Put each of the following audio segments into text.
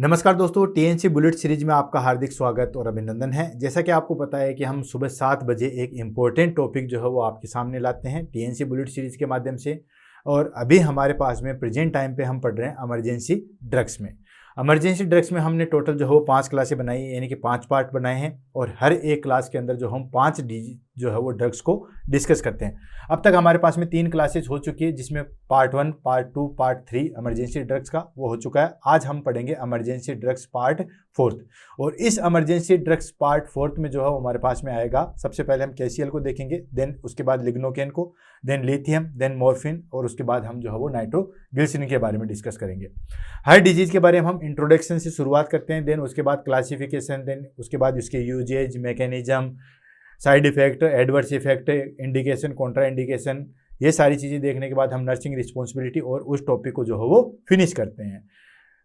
नमस्कार दोस्तों, TNC bullet series में आपका हार्दिक स्वागत और अभिनंदन है। जैसा कि आपको पता है कि हम सुबह 7 बजे एक इम्पोर्टेंट टॉपिक जो है वो आपके सामने लाते हैं टीएनसी बुलेट सीरीज के माध्यम से। और अभी हमारे पास में प्रेजेंट टाइम पे हम पढ़ रहे हैं इमरजेंसी ड्रग्स में। इमरजेंसी ड्रग्स में हमने टोटल जो है वो 5 क्लासें बनाई है, यानी कि 5 पार्ट बनाए हैं और हर एक क्लास के अंदर जो हम 5 जो है वो ड्रग्स को डिस्कस करते हैं। अब तक हमारे पास में 3 क्लासेज हो चुकी है, जिसमें part 1, part 2, part 3 emergency drugs का वो हो चुका है। आज हम पढ़ेंगे इमरजेंसी ड्रग्स पार्ट 4। और इस इमरजेंसी ड्रग्स पार्ट 4 में जो है हमारे पास में आएगा, सबसे पहले हम KCl को देखेंगे, देन उसके बाद लिग्नोकेन को, देन लिथियम, देन मॉर्फिन, और उसके बाद हम जो है वो नाइट्रोग्लिसरीन के बारे में डिस्कस करेंगे। हर डिजीज के बारे में हम इंट्रोडक्शन से शुरुआत करते हैं, देन उसके बाद क्लासिफिकेशन, देन उसके बाद उसके uses, mechanism, side effect, adverse effect, indication, contraindication, ये सारी चीज़ें देखने के बाद हम नर्सिंग रिस्पॉन्सिबिलिटी और उस टॉपिक को जो है वो फिनिश करते हैं।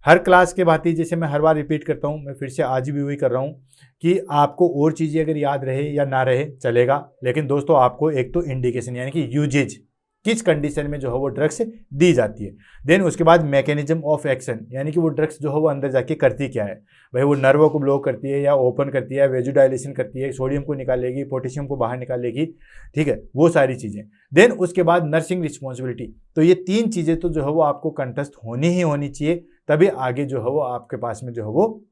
हर क्लास के भांति जैसे मैं हर बार रिपीट करता हूँ, मैं फिर से आज भी वही कर रहा हूँ कि आपको और चीज़ें अगर याद रहे या ना रहे चलेगा, लेकिन दोस्तों आपको एक तो इंडिकेशन यानी कि यूजेज, किस कंडीशन में जो है वो ड्रग्स दी जाती है, देन उसके बाद मैकेनिज्म ऑफ एक्शन, यानी कि वो ड्रग्स जो है वो अंदर जाके करती क्या है, भाई वो नर्व को ब्लॉक करती है या ओपन करती है, वेजुडाइलेशन करती है, सोडियम को निकालेगी, पोटेशियम को बाहर निकालेगी, ठीक है, वो सारी चीज़ें। देन उसके बाद नर्सिंग रिस्पॉन्सिबिलिटी। तो ये 3 चीज़ें तो जो है वो आपको कंठस्थ होनी ही होनी चाहिए, तभी आगे जो है वो आपके पास में जो है वो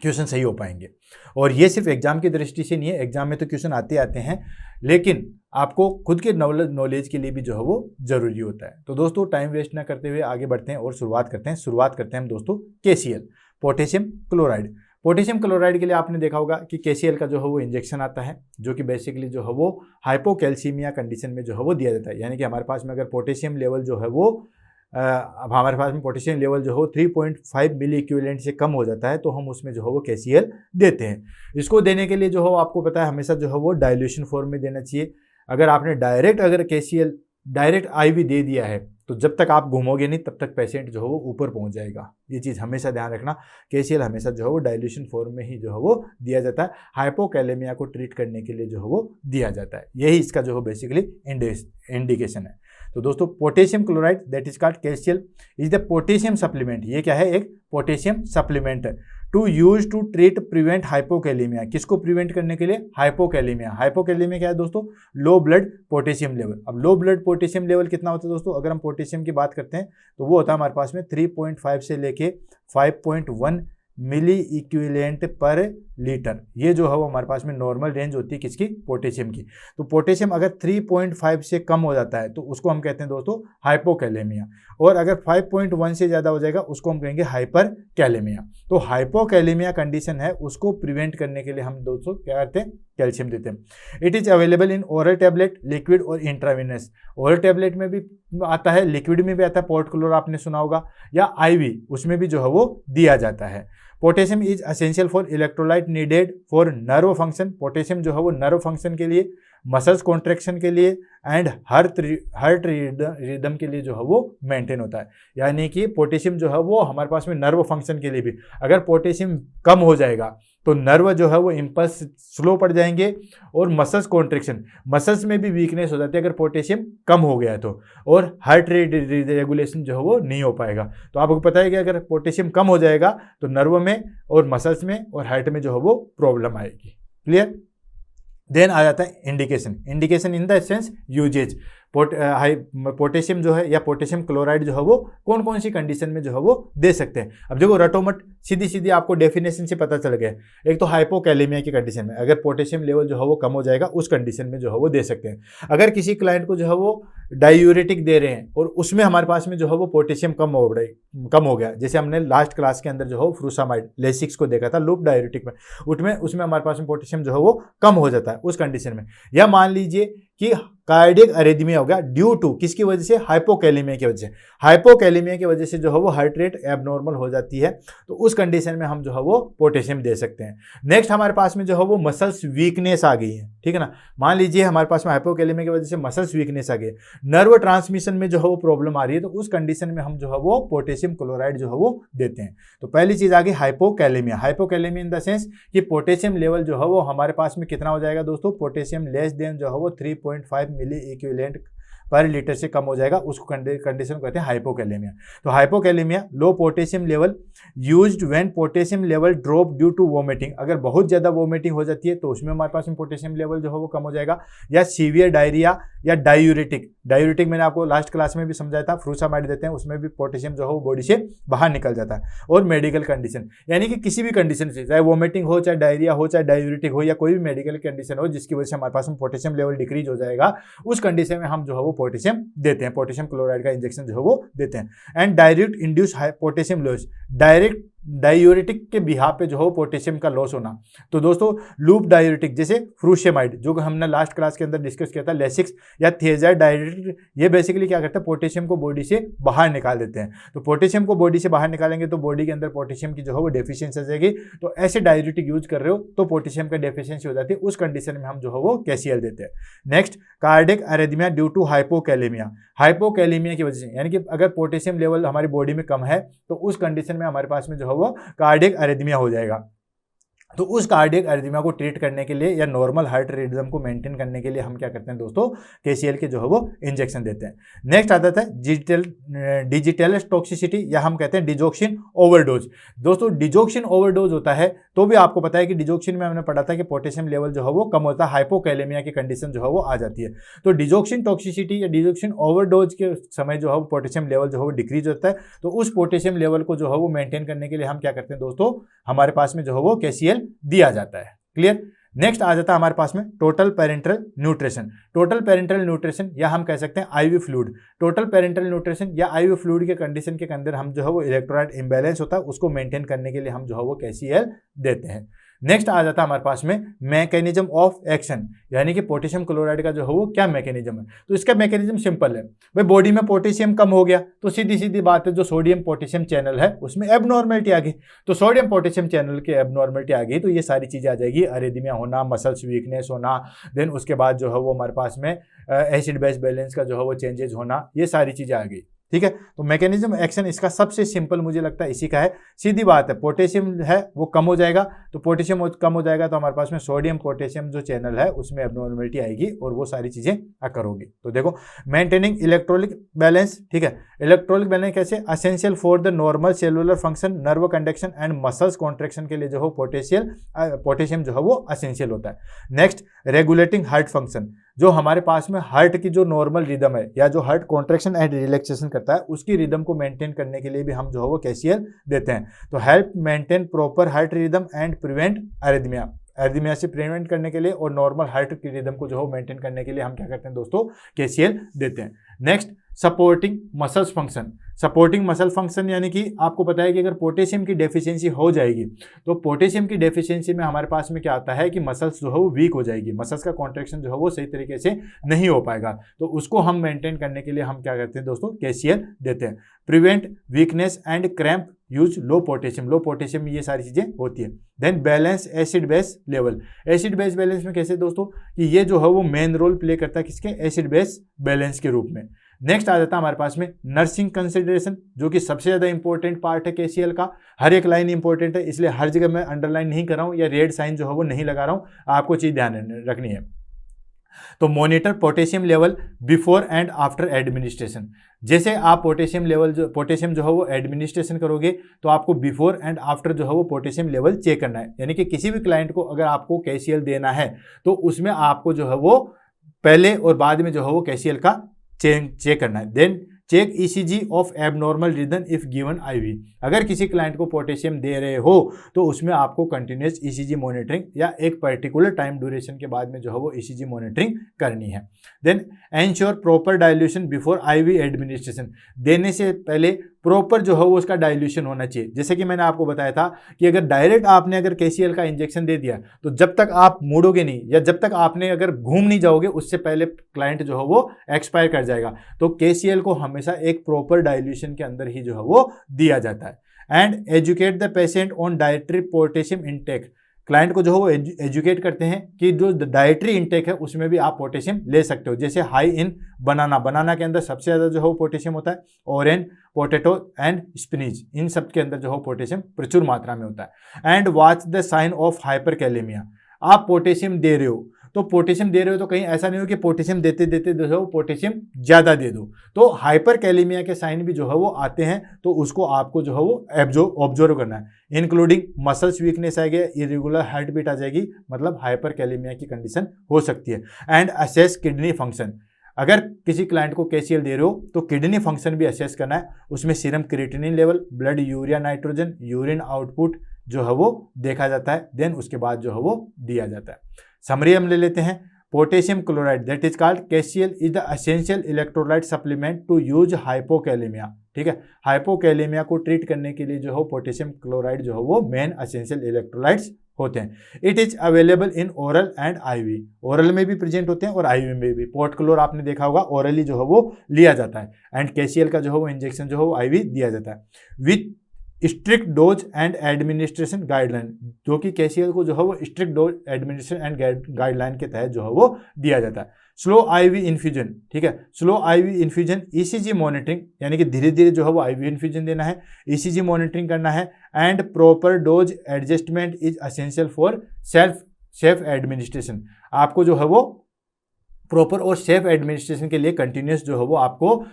क्वेश्चन सही हो पाएंगे। और ये सिर्फ एग्जाम की दृष्टि से नहीं है, एग्जाम में तो क्वेश्चन आते आते हैं, लेकिन आपको खुद के नॉलेज के लिए भी जो है वो जरूरी होता है। तो दोस्तों टाइम वेस्ट ना करते हुए आगे बढ़ते हैं और शुरुआत करते हैं हम दोस्तों KCl, potassium chloride. Potassium chloride के लिए आपने देखा होगा कि KCl का जो है वो इंजेक्शन आता है, जो कि बेसिकली जो है वो हाइपोकैल्सीमिया कंडीशन में जो है वो दिया जाता है। यानी कि हमारे पास में अगर पोटेशियम लेवल जो है वो अब हमारे पास में पोटेशियम लेवल जो हो 3.5 मिली इक्विवेलेंट से कम हो जाता है, तो हम उसमें जो है वो KCl देते हैं। इसको देने के लिए जो हो आपको पता है हमेशा जो है वो डाइल्यूशन फॉर्म में देना चाहिए। अगर आपने अगर KCl डायरेक्ट IV दे दिया है, तो जब तक आप घूमोगे नहीं तब तक पेशेंट जो है वो ऊपर पहुंच जाएगा। ये चीज़ हमेशा ध्यान रखना, KCl हमेशा जो है वो डाइल्यूशन फॉर्म में ही जो है वो दिया जाता है। हाइपोकैलेमिया को ट्रीट करने के लिए जो है वो दिया जाता है। यही इसका जो है बेसिकली इंडिकेशन है। तो दोस्तों potassium chloride that is called KCl is the potassium supplement. ये क्या है? एक पोटेशियम सप्लीमेंट है to use to treat prevent hypokalaemia. किसको प्रिवेंट करने के लिए? हाइपोकैलेमिया। हाइपोकैलेमिया क्या है दोस्तों? Low blood potassium level. अब लो ब्लड पोटेशियम लेवल कितना होता है दोस्तों? अगर हम पोटेशियम की बात करते हैं तो वो होता है हमारे पास में 3.5 से लेके 5.1 मिली इक्विवेलेंट पर लीटर। ये जो है वो हमारे पास में नॉर्मल रेंज होती है किसकी? पोटेशियम की। तो पोटेशियम अगर 3.5 से कम हो जाता है तो उसको हम कहते हैं दोस्तों हाइपोकैलेमिया, और अगर 5.1 से ज़्यादा हो जाएगा उसको हम कहेंगे हाइपरकैलेमिया। तो हाइपोकैलेमिया कंडीशन है, उसको प्रिवेंट करने के लिए हम दोस्तों क्या करते हैं? कैल्शियम देते हैं। It is available in oral tablet, liquid और इंट्रावेनस। ओरल टेबलेट में भी आता है, लिक्विड में भी आता है, पोर्ट क्लोर आपने सुना होगा, या IV उसमें भी जो है वो दिया जाता है। Potassium is essential for electrolyte needed for nerve function. Potassium जो है वो नर्व फंक्शन के लिए, मसल्स कॉन्ट्रैक्शन के लिए एंड हार्ट रिदम के लिए जो है वो मेंटेन होता है। यानी कि पोटेशियम जो है वो हमारे पास में नर्व फंक्शन के लिए भी, अगर पोटेशियम कम हो जाएगा तो नर्व जो है वो इम्पल्स स्लो पड़ जाएंगे और मसल्स कॉन्ट्रैक्शन, मसल्स में भी वीकनेस हो जाती है अगर पोटेशियम कम हो गया तो, और हार्ट रेट रेगुलेशन जो है वो नहीं हो पाएगा। तो आपको पता है कि अगर पोटेशियम कम हो जाएगा तो नर्व में और मसल्स में और हार्ट में जो है वो प्रॉब्लम आएगी। क्लियर? देन आ जाता है indication in the sense uses. Potassium जो है या पोटेशियम क्लोराइड जो है वो कौन कौन सी कंडीशन में जो है वो दे सकते हैं। अब देखो रटोमट सीधी आपको डेफिनेशन से पता चल गया। एक तो हाइपोकैलेमिया की कंडीशन में अगर पोटेशियम लेवल जो है वो कम हो जाएगा, उस कंडीशन में जो है वो दे सकते हैं। अगर किसी क्लाइंट को जो है वो डायूरेटिक दे रहे हैं और उसमें हमारे पास में जो है वो पोटेशियम कम हो गया, जैसे हमने लास्ट क्लास के अंदर जो है फ्रूसामाइड लेसिक्स को देखा था लूप डायूरेटिक में, उसमें हमारे पास में पोटेशियम जो है वो कम हो जाता है उस कंडीशन में। या मान लीजिए कि कार्डियक अरेथमिया हो गया ड्यू टू किसकी वजह से? हाइपोकैलेमिया की वजह से। हाइपोकैलेमिया की वजह से जो है वो हार्ट रेट एबनॉर्मल हो जाती है, तो उस कंडीशन में हम जो है वो पोटेशियम दे सकते हैं। नेक्स्ट हमारे पास में जो है वो मसल्स वीकनेस आ गई है, ठीक है ना। मान लीजिए हमारे पास में हाइपोकैलेमिया की वजह से मसल्स वीकनेस आ गई है, नर्व ट्रांसमिशन में जो है वो प्रॉब्लम आ रही है, तो उस कंडीशन में हम जो है वो पोटेशियम क्लोराइड जो है वो देते हैं। तो पहली चीज आ गई hypokalemia. Hypokalemia in the sense कि पोटेशियम लेवल जो है वो हमारे पास में कितना हो जाएगा दोस्तों? पोटेशियम लेस देन जो है वो 3.5 मिली इक्विवेलेंट पर लीटर से कम हो जाएगा, उसको कंडीशन को कहते हैं हाइपोकैलेमिया। तो hypokalaemia low potassium level used when potassium level drop due to vomiting, अगर बहुत ज़्यादा वोमिटिंग हो जाती है तो उसमें हमारे पास में पोटेशियम लेवल जो है वो कम हो जाएगा, या सीवियर डायरिया या डायूरेटिक। डायूरेटिक मैंने आपको लास्ट क्लास में भी समझाया था, फ्रूसामाइड देते हैं, उसमें भी पोटेशियम जो है वो बॉडी से बाहर निकल जाता है। और मेडिकल कंडीशन, यानी कि किसी भी कंडीशन से, चाहे वोमिटिंग हो, चाहे डायरिया हो, चाहे डायूरेटिक हो, या कोई भी मेडिकल कंडीशन हो जिसकी वजह से हमारे पास में पोटेशियम लेवल डिक्रीज हो जाएगा, उस कंडीशन में हम जो है वो पोटेशियम देते हैं, पोटेशियम क्लोराइड का इंजेक्शन जो है वो देते हैं। And direct induce potassium loss, direct diuretic के बिहाफ पे जो हो पोटेशियम का लॉस होना। तो दोस्तों लूप डायूरेटिक जैसे फ्रूसेमाइड जो हमने लास्ट क्लास के अंदर डिस्कस किया था, लेसिक्स या थियाजाइड डायूरेटिक, ये बेसिकली क्या करते हैं, पोटेशियम को बॉडी से बाहर निकाल देते हैं। तो पोटेशियम को बॉडी से बाहर निकालेंगे तो बॉडी के अंदर पोटेशियम की जो है वो डेफिशिएंसी आ जाएगी। तो ऐसे डायूरेटिक यूज कर रहे हो तो पोटेशियम का डेफिशिएंसी हो जाती है, उस कंडीशन में हम जो है वो कैसीएल देते हैं। Next cardiac arrhythmia due to hypokalaemia, hypokalaemia की वजह से, यानी कि अगर पोटेशियम लेवल हमारी बॉडी में कम है तो उस कंडीशन में हमारे पास में जो है वो कार्डियक अरिथमिया हो जाएगा। तो उस कार्डियक अरिथमिया को ट्रीट करने के लिए या नॉर्मल हार्ट रिदम को मेंटेन करने के लिए हम क्या करते हैं दोस्तों, केसीएल के जो है वो इंजेक्शन देते हैं। नेक्स्ट आता है डिजिटल टॉक्सिसिटी, या हम कहते हैं डिजोक्सिन ओवरडोज। दोस्तों डिजोक्सिन ओवरडोज होता है तो भी आपको पता है कि डिजोक्सिन में हमने पढ़ा था कि पोटेशियम लेवल जो है वो कम होता है, हाइपोकैलेमिया की कंडीशन जो है वो आ जाती है। तो डिजोक्सिन टॉक्सिसिटी या डिजोक्सिन ओवरडोज के समय जो है वो पोटेशियम लेवल जो है वो डिक्रीज होता है। तो उस पोटेशियम लेवल को जो है वो मेंटेन करने के लिए हम क्या करते हैं दोस्तों, हमारे पास में जो है वो केसीएल दिया जाता है। क्लियर। नेक्स्ट आ जाता है हमारे पास में total parental nutrition. Total parental nutrition या हम कह सकते हैं IV fluid. Total parental nutrition या आईवी फ्लूइड के कंडीशन के अंदर हम जो है वो इलेक्ट्रोलाइट इंबैलेंस होता है, उसको मेंटेन करने के लिए हम जो है वो केसीएल देते हैं। नेक्स्ट आ जाता है हमारे पास में मैकेनिज्म ऑफ एक्शन, यानी कि पोटेशियम क्लोराइड का जो है वो क्या मैकेनिज्म है। तो इसका मैकेनिज्म सिंपल है भाई, बॉडी में पोटेशियम कम हो गया तो सीधी सीधी बात है जो सोडियम पोटेशियम चैनल है उसमें एबनॉर्मलिटी आ गई। तो सोडियम पोटेशियम चैनल के एबनॉर्मलिटी आ गई तो ये सारी चीज़ें आ जाएगी, अरिथमिया होना, मसल्स वीकनेस होना, देन उसके बाद जो है वो हमारे पास में एसिड बेस बैलेंस का जो है वो चेंजेस होना, ये सारी चीज़ें आ गई। ठीक है। तो मैकेनिज्म एक्शन इसका सबसे सिंपल मुझे लगता है इसी का है, सीधी बात है, पोटेशियम है वो कम हो जाएगा, तो पोटेशियम कम हो जाएगा तो हमारे पास में सोडियम पोटेशियम जो चैनल है उसमें एबनॉर्मलिटी आएगी और वो सारी चीज़ें अकर होगी। तो देखो मेंटेनिंग इलेक्ट्रोलिक बैलेंस, ठीक है, इलेक्ट्रोलिक बैलेंस कैसे, essential for the normal cellular function, nerve conduction and muscles contraction के लिए जो है पोटेशियम जो है वो असेंशियल होता है। नेक्स्ट रेगुलेटिंग हार्ट फंक्शन, जो हमारे पास में हार्ट की जो नॉर्मल रिदम है या जो हार्ट कॉन्ट्रैक्शन एंड रिलैक्सेशन करता है उसकी रिदम को मेंटेन करने के लिए भी हम जो है वो केसीएल देते हैं। तो help maintain proper heart rhythm and prevent arrhythmia, arrhythmia से प्रिवेंट करने के लिए और नॉर्मल हार्ट की रिदम को जो है मेंटेन करने के लिए हम क्या करते हैं दोस्तों, केसीएल देते हैं। Next supporting muscles function. Supporting muscle function यानी कि आपको पता है कि अगर पोटेशियम की डेफिशिएंसी हो जाएगी तो पोटेशियम की डेफिशिएंसी में हमारे पास में क्या आता है कि मसल्स जो है वो वीक हो जाएगी, मसल्स का कॉन्ट्रैक्शन जो है वो सही तरीके से नहीं हो पाएगा। तो उसको हम मेंटेन करने के लिए हम क्या करते हैं दोस्तों, केसीएल देते हैं। Prevent weakness and cramp use low potassium में ये सारी चीज़ें होती है। Then balance acid base level. Acid base balance में कैसे दोस्तों कि ये जो है वो मेन रोल प्ले करता है किसके, एसिड बेस बैलेंस के रूप में। नेक्स्ट आ जाता है हमारे पास में नर्सिंग कंसिडरेशन, जो कि सबसे ज़्यादा इंपॉर्टेंट पार्ट है केसीएल का। हर एक लाइन इंपॉर्टेंट है इसलिए हर जगह मैं अंडरलाइन नहीं कर रहा हूँ या रेड साइन जो है वो नहीं लगा रहा हूँ, आपको चीज़ ध्यान रखनी है। तो monitor potassium level before and after administration. जैसे आप पोटेशियम जो है वो एडमिनिस्ट्रेशन करोगे तो आपको बिफोर एंड आफ्टर जो है वो पोटेशियम लेवल चेक करना है। यानी कि किसी भी क्लाइंट को अगर आपको केसीएल देना है तो उसमें आपको जो है वो पहले और बाद में जो है वो केसीएल का चेक करना है। Then check ECG of abnormal rhythm if given IV. अगर किसी क्लाइंट को पोटेशियम दे रहे हो तो उसमें आपको कंटिन्यूस ईसीजी मॉनिटरिंग या एक पर्टिकुलर टाइम ड्यूरेशन के बाद में जो है वो ईसीजी मॉनिटरिंग करनी है। Then ensure proper dilution before IV administration. देने से पहले प्रॉपर जो है वो उसका डाइल्यूशन होना चाहिए। जैसे कि मैंने आपको बताया था कि अगर डायरेक्ट आपने अगर केसीएल का इंजेक्शन दे दिया तो जब तक आप मुड़ोगे नहीं या जब तक आपने अगर घूम नहीं जाओगे उससे पहले क्लाइंट जो है वो एक्सपायर कर जाएगा। तो केसीएल को हमेशा एक प्रॉपर डाइल्यूशन के अंदर ही जो है वो दिया जाता है। And educate the patient on dietary potassium intake. Client को जो है वो एजुकेट करते हैं कि जो डाइटरी इंटेक है उसमें भी आप पोटेशियम ले सकते हो। जैसे हाई इन बनाना के अंदर सबसे ज़्यादा जो है वो पोटेशियम होता है, ऑरेंज, पोटैटो एंड स्पिनिच, इन सब के अंदर जो है पोटेशियम प्रचुर मात्रा में होता है। And watch the sign of hyperkalaemia. आप पोटेशियम दे रहे हो तो पोटेशियम दे रहे हो तो कहीं ऐसा नहीं हो कि पोटेशियम देते देते जो है वो पोटेशियम ज़्यादा दे दो, तो हाइपरकैलेमिया के साइन भी जो है वो आते हैं, तो उसको आपको जो है वो ऑब्जर्व करना है। इंक्लूडिंग मसल्स वीकनेस आ गया, इरेगुलर हार्ट बीट आ जाएगी, मतलब हाइपरकैलेमिया की कंडीशन हो सकती है। एंड असेस किडनी फंक्शन, अगर किसी क्लाइंट को KCl दे रहे हो तो किडनी फंक्शन भी असेस करना है, उसमें serum creatinine level, blood urea nitrogen, urine output जो है वो देखा जाता है, देन उसके बाद जो है वो दिया जाता है। समरी हम ले लेते हैं। Potassium chloride that is called KCl is the essential electrolyte supplement to use hypokalaemia. ठीक है, हाइपोकैलेमिया को ट्रीट करने के लिए जो है पोटेशियम क्लोराइड जो है वो मेन एसेंशियल इलेक्ट्रोलाइट्स होते हैं। It is available in oral and IV, oral में भी प्रेजेंट होते हैं और IV में भी। पोर्ट क्लोर आपने देखा होगा, ओरली जो है वो लिया जाता है, एंड KCl का जो है वो इंजेक्शन जो है वो IV दिया जाता है with strict dose and administration guideline, जो कि KCl को जो है वो strict dose administration and guideline के तहत जो है वो दिया जाता है। स्लो IV इन्फ्यूजन, ठीक है, slow IV infusion, ECG monitoring, यानी कि धीरे धीरे जो है वो IV इन्फ्यूजन देना है, ECG मॉनिटरिंग करना है, and proper dose adjustment is essential for safe administration. आपको जो है वो प्रॉपर और सेफ एडमिनिस्ट्रेशन के लिए कंटिन्यूस जो है वो आपको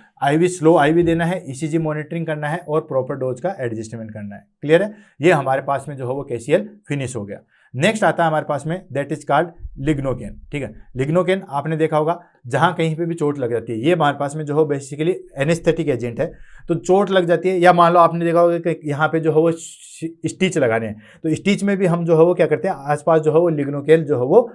स्लो IV देना है, ECG मॉनिटरिंग करना है और प्रॉपर डोज का एडजस्टमेंट करना है। क्लियर है, ये हमारे पास में जो है वो KCl फिनिश हो गया। नेक्स्ट आता है हमारे पास में दैट इज कॉल्ड लिग्नोकेन। ठीक है, लिग्नोकेन आपने देखा होगा, जहां कहीं पे भी चोट लग जाती है, ये हमारे पास में जो है बेसिकली एनेस्थेटिक एजेंट है। तो चोट लग जाती है, या मान लो आपने देखा होगा कि यहाँ पे जो है वो स्टिच लगाने हैं, तो स्टिच में भी हम जो है वो क्या करते हैं, आसपास जो है वो लिग्नोकेन जो है वो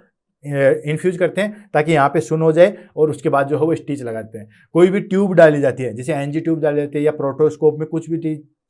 इन्फ्यूज करते हैं ताकि यहाँ पे सुन हो जाए, और उसके बाद जो है वो स्टिच लगाते हैं। कोई भी ट्यूब डाली जाती है, जैसे NG ट्यूब डाली जाती है या प्रोटोस्कोप में कुछ भी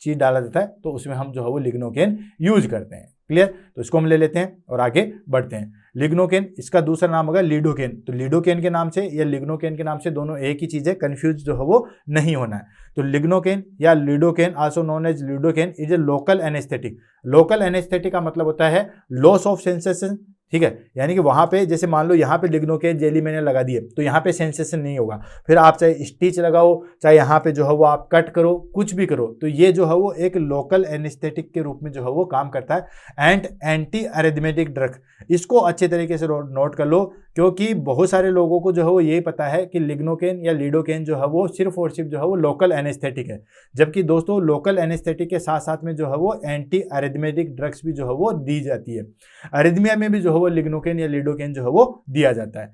चीज़ डाला जाता है, तो उसमें हम जो है वो लिग्नोकेन यूज करते हैं। क्लियर, तो इसको हम ले लेते हैं और आगे बढ़ते हैं। लिग्नोकेन, इसका दूसरा नाम होगा लीडोकेन। तो लीडोकेन के नाम से या लिग्नोकेन के नाम से दोनों एक ही चीज़ है, कन्फ्यूज जो है वो नहीं होना है। तो लिग्नोकेन या lidocaine also known as lidocaine is a local anaesthetic. Local anaesthetic का मतलब होता है लॉस ऑफ सेंसेशन। ठीक है, यानी कि वहाँ पे जैसे मान लो यहाँ पे लिग्नोकेन जेली मैंने लगा दिए, तो यहाँ पे सेंसेशन नहीं होगा, फिर आप चाहे स्टिच लगाओ, चाहे यहाँ पे जो है वो आप कट करो, कुछ भी करो, तो ये जो है वो एक लोकल एनेस्थेटिक के रूप में जो है वो काम करता है। एंड एंटी अरिथमेटिक ड्रग, इसको अच्छे तरीके से नोट कर लो, क्योंकि बहुत सारे लोगों को जो है वो यही पता है कि लिग्नोकेन या लीडोकेन जो है वो सिर्फ और सिर्फ जो है वो लोकल एनेस्थेटिक है, जबकि दोस्तों लोकल एनेस्थेटिक के साथ साथ में जो है वो एंटी अरिथमेटिक ड्रग्स भी जो है वो दी जाती है। अरिथमिया में भी जो है वो लिग्नोकेन या लीडोकेन जो है वो दिया जाता है,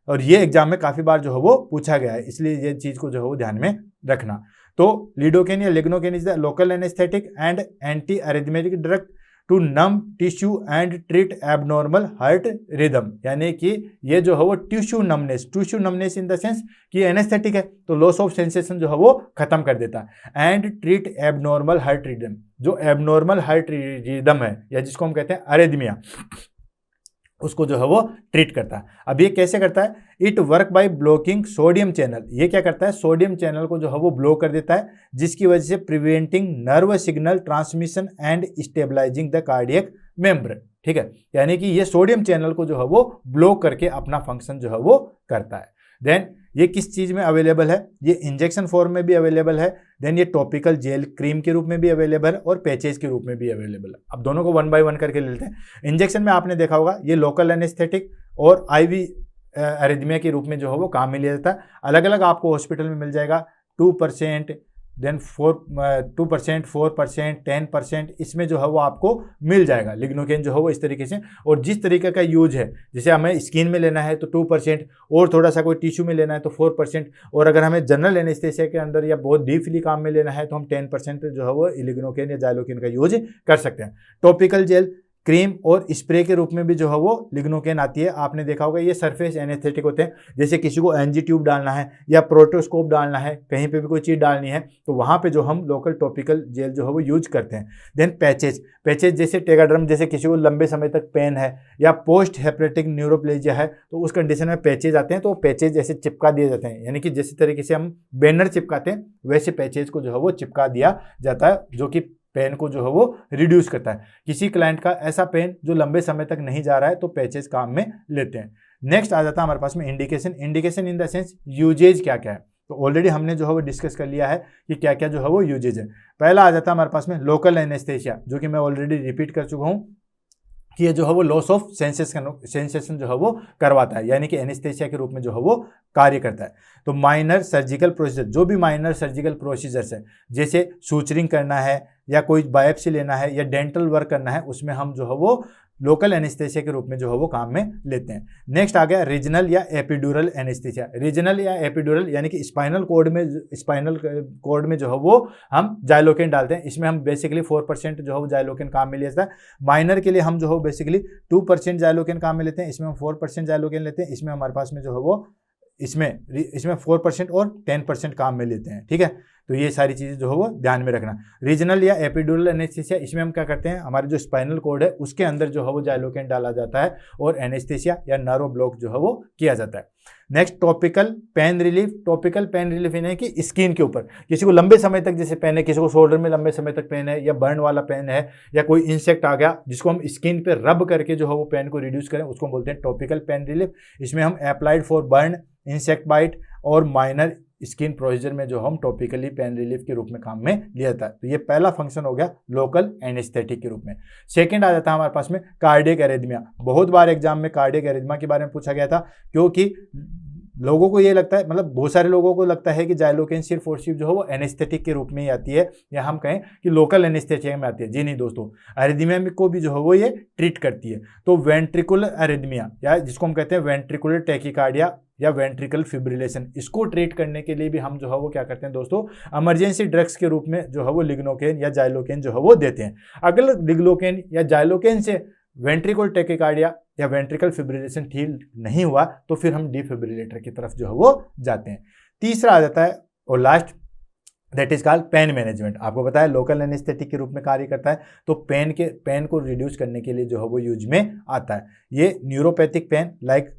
और ये एग्जाम में काफी बार जो है वो पूछा गया है, इसलिए ये चीज को जो है वो ध्यान में रखना। तो लीडोकेन या lignocaine is the local anaesthetic and anti arrhythmic drug to numb tissue and treat abnormal heart rhythm, यानी कि ये जो है वो tissue numbness in the sense कि एनेस्थेटिक है, तो लॉस ऑफ सेंसेशन जो है वो खत्म कर देता है। And treat abnormal heart rhythm, जो एबनॉर्मल हार्ट रिदम है या जिसको हम कहते हैं अरिथमिया, उसको जो है वो ट्रीट करता है। अब ये कैसे करता है, it work by blocking sodium channel. ये क्या करता है, सोडियम चैनल को जो है वो ब्लॉक कर देता है, जिसकी वजह से preventing nerve signal transmission and stabilising the cardiac membrane. ठीक है, यानी कि ये सोडियम चैनल को जो है वो ब्लॉक करके अपना फंक्शन जो है वो करता है। देन ये किस चीज़ में अवेलेबल है, ये इंजेक्शन फॉर्म में भी अवेलेबल है, देन ये टॉपिकल जेल क्रीम के रूप में भी अवेलेबल है और पैचेज के रूप में भी अवेलेबल है। अब दोनों को 1 बाय 1 करके ले लेते हैं। इंजेक्शन में आपने देखा होगा ये लोकल एनेस्थेटिक और IV अरिथमिया के रूप में जो है वो काम में लिया जाता है। अलग अलग आपको हॉस्पिटल में मिल जाएगा, 2%, देन 2%, 4%, 10%, इसमें जो है वो आपको मिल जाएगा लिग्नोकेन जो है वो इस तरीके से। और जिस तरीके का यूज है, जैसे हमें स्किन में लेना है तो 2%, और थोड़ा सा कोई टिश्यू में लेना है तो 4%, और अगर हमें जनरल एनेस्थेसिया के अंदर या बहुत डीपली काम में लेना है तो हम 10% जो है वो लिग्नोकेन या जाइलोकेन का यूज कर सकते हैं। टॉपिकल जेल, क्रीम और स्प्रे के रूप में भी जो है वो लिग्नोकेन आती है। आपने देखा होगा ये सरफेस एनेस्थेटिक होते हैं, जैसे किसी को NG ट्यूब डालना है या प्रोटोस्कोप डालना है, कहीं पे भी कोई चीज़ डालनी है, तो वहाँ पे जो हम लोकल टॉपिकल जेल जो है वो यूज करते हैं। देन पैचेज जैसे टेगाड्रम, जैसे किसी को लंबे समय तक पेन है या पोस्ट हेपेटिक न्यूरोप्लेजिया है, तो उस कंडीशन में पैचेज आते हैं, तो पैचेज जैसे चिपका दिए जाते हैं, यानी कि जैसे तरीके से हम बैनर चिपकाते हैं वैसे पैचेज को जो है वो चिपका दिया जाता है, जो कि पेन को जो है वो रिड्यूस करता है। किसी क्लाइंट का ऐसा पेन जो लंबे समय तक नहीं जा रहा है तो पैचेज काम में लेते हैं। नेक्स्ट आ जाता है हमारे पास में indication in the sense uses क्या क्या है। तो ऑलरेडी हमने जो है वो डिस्कस कर लिया है कि क्या क्या जो है वो यूजेज है। पहला आ जाता है हमारे पास में लोकल एनेस्थेसिया, जो कि मैं ऑलरेडी रिपीट कर चुका हूँ। कि ये जो है वो लॉस ऑफ सेंसेशन जो है वो करवाता है, यानी कि एनेस्थेसिया के रूप में जो है वो कार्य करता है। तो माइनर सर्जिकल प्रोसीजर, जो भी माइनर सर्जिकल प्रोसीजर्स है, जैसे सूचरिंग करना है या कोई बायोप्सी लेना है या डेंटल वर्क करना है, उसमें हम जो है वो लोकल एनेस्थेसिया के रूप में जो है वो काम में लेते हैं। नेक्स्ट आ गया रीजनल या एपिड्यूरल एनेस्थेसिया। रीजनल या एपिड्यूरल यानी कि स्पाइनल कोड में जो है वो हम जाइलोकेन डालते हैं। इसमें हम बेसिकली 4% जो है वो जाइलोकेन काम में लिया जाता है। माइनर के लिए हम जो है बेसिकली 2% जाइलोकेन काम में लेते हैं, इसमें हम 4% जाइलोकेन लेते हैं। इसमें हमारे पास में जो है वो इसमें 4% और 10% काम में लेते हैं, ठीक है। तो ये सारी चीज़ें जो है वो ध्यान में रखना। रीजनल या एपिड्यूरल एनेस्थेसिया, इसमें हम क्या करते हैं, हमारे जो स्पाइनल कोड है उसके अंदर जो है वो जाइलोकेन डाला जाता है और एनेस्थेसिया या नर्व ब्लॉक जो है वो किया जाता है। Next topical pain relief. Topical pain relief यानी कि स्किन के ऊपर किसी को लंबे समय तक जैसे पेन है, किसी को शोल्डर में लंबे समय तक पेन है या बर्न वाला पेन है या कोई इंसेक्ट आ गया जिसको हम स्किन पे रब करके जो है वो पेन को रिड्यूस करें, उसको बोलते हैं टॉपिकल पेन रिलीफ। इसमें हम applied for burn, insect bite और माइनर स्किन प्रोसीजर में जो हम टॉपिकली पेन रिलीफ के रूप में काम में लिया जाता है। तो ये पहला फंक्शन हो गया लोकल एनेस्थेटिक के रूप में। सेकंड आ जाता है हमारे पास में कार्डियक एरिथमिया। बहुत बार एग्जाम में कार्डियक एरिथमिया के बारे में पूछा गया था, क्योंकि लोगों को ये लगता है, मतलब बहुत सारे लोगों को लगता है कि जाइलोकेन सिर्फ और सिर्फ जो है वो एनेस्थेटिक के रूप में ही आती है, या हम कहें कि लोकल एनेस्थेटिक में आती है। जी नहीं दोस्तों, एरिथमिया को भी जो है वो ये ट्रीट करती है। तो वेंट्रिकुलर एरिथमिया या जिसको हम कहते हैं वेंट्रिकुलर टैकीकार्डिया या वेंट्रिकल फिब्रिलेशन, इसको ट्रीट करने के लिए भी हम जो है वो क्या करते हैं दोस्तों, इमरजेंसी ड्रग्स के रूप में जो है वो लिग्नोकेन या जाइलोकेन जो है वो देते हैं। अगर लिग्नोकेन या जाइलोकेन से वेंट्रिकल टैकीकार्डिया या वेंट्रिकल फिब्रिलेशन ठीक नहीं हुआ तो फिर हम डिफिब्रिलेटर की तरफ जो है वो जाते हैं। तीसरा आ जाता है और last, that is called pain management. आपको पता है लोकल एनेस्थेटिक के रूप में कार्य करता है, तो पेन को रिड्यूस करने के लिए जो है वो यूज में आता है। ये neuropathic pain like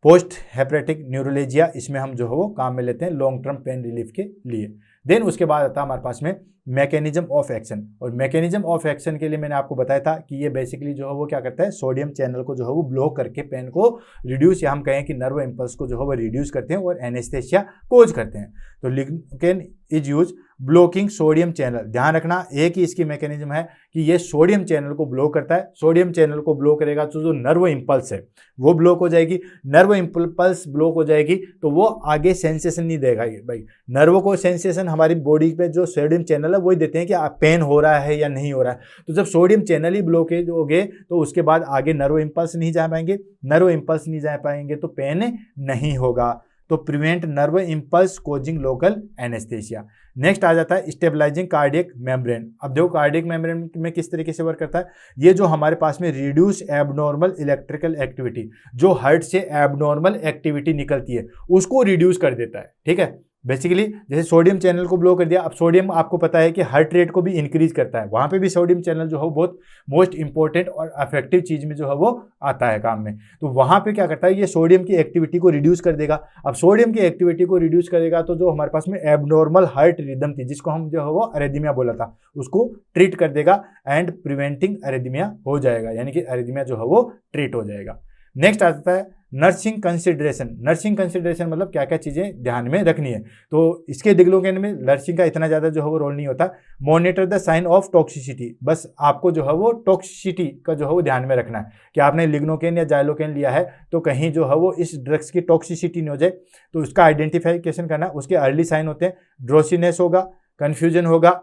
post hepatic neuralgia, इसमें हम जो है वो काम में लेते हैं लॉन्ग टर्म पेन रिलीफ के लिए। देन उसके बाद आता है हमारे पास में मैकेनिज्म ऑफ एक्शन। और मैकेनिज्म ऑफ एक्शन के लिए मैंने आपको बताया था कि ये बेसिकली जो है वो क्या करता है, सोडियम चैनल को जो है वो ब्लॉक करके पेन को रिड्यूस, या हम कहें कि नर्व इंपल्स को जो है वो रिड्यूस करते हैं और एनेस्थेसिया कोज करते हैं। तो lignocaine is use blocking sodium channel. ध्यान रखना, एक ही इसकी मैकेनिज्म है कि ये सोडियम चैनल को ब्लॉक करता है। सोडियम चैनल को ब्लॉक करेगा तो जो नर्व इंपल्स है वो ब्लॉक हो जाएगी। नर्व इंपल्स ब्लॉक हो जाएगी तो वो आगे सेंसेशन नहीं देगा। भाई नर्व को सेंसेशन हमारी बॉडी पे जो सोडियम चैनल है वही देते हैं कि पेन हो रहा है या नहीं हो रहा है। तो जब सोडियम चैनल ही ब्लॉकेज हो गए तो उसके बाद आगे नर्व इंपल्स नहीं जा पाएंगे। नर्व इंपल्स नहीं जा पाएंगे तो पेन नहीं होगा। तो prevent nerve impulse causing local anaesthesia. Next आ जाता है स्टेबलाइजिंग कार्डियक मेम्ब्रेन। अब देखो कार्डियक मेम्ब्रेन में किस तरीके से वर्क करता है। ये जो हमारे पास में रिड्यूस एबनॉर्मल इलेक्ट्रिकल एक्टिविटी, जो हार्ट से एबनॉर्मल एक्टिविटी निकलती है उसको रिड्यूस कर देता है, ठीक है। बेसिकली जैसे सोडियम चैनल को ब्लॉक कर दिया, अब सोडियम आपको पता है कि हार्ट रेट को भी इंक्रीज करता है, वहां पे भी सोडियम चैनल जो है बहुत मोस्ट इंपॉर्टेंट और इफेक्टिव चीज में जो है वो आता है काम में। तो वहां पे क्या करता है, ये सोडियम की एक्टिविटी को रिड्यूस कर देगा। अब सोडियम की एक्टिविटी को रिड्यूस करेगा तो जो हमारे पास में एबनॉर्मल हार्ट रिदम थी, जिसको हम जो है वो अरेथमिया बोला था, उसको ट्रीट कर देगा एंड प्रिवेंटिंग अरेथमिया हो जाएगा, यानी कि अरेथमिया जो है वो ट्रीट हो जाएगा। नेक्स्ट आ जाता है नर्सिंग कंसिडरेशन। नर्सिंग कंसिडरेशन मतलब क्या क्या चीज़ें ध्यान में रखनी है। तो इसके लिग्नोकेन में नर्सिंग का इतना ज़्यादा जो है वो रोल नहीं होता। Monitor the sign of toxicity, बस आपको जो है वो टॉक्सिसिटी का जो है वो ध्यान में रखना है कि आपने लिग्नोकेन या जाइलोकेन लिया है तो कहीं जो है वो इस ड्रग्स की टॉक्सिसिटी नहीं हो जाए, तो उसका आइडेंटिफिकेशन करना। उसके अर्ली साइन होते हैं ड्रोसीनेस होगा, कन्फ्यूजन होगा,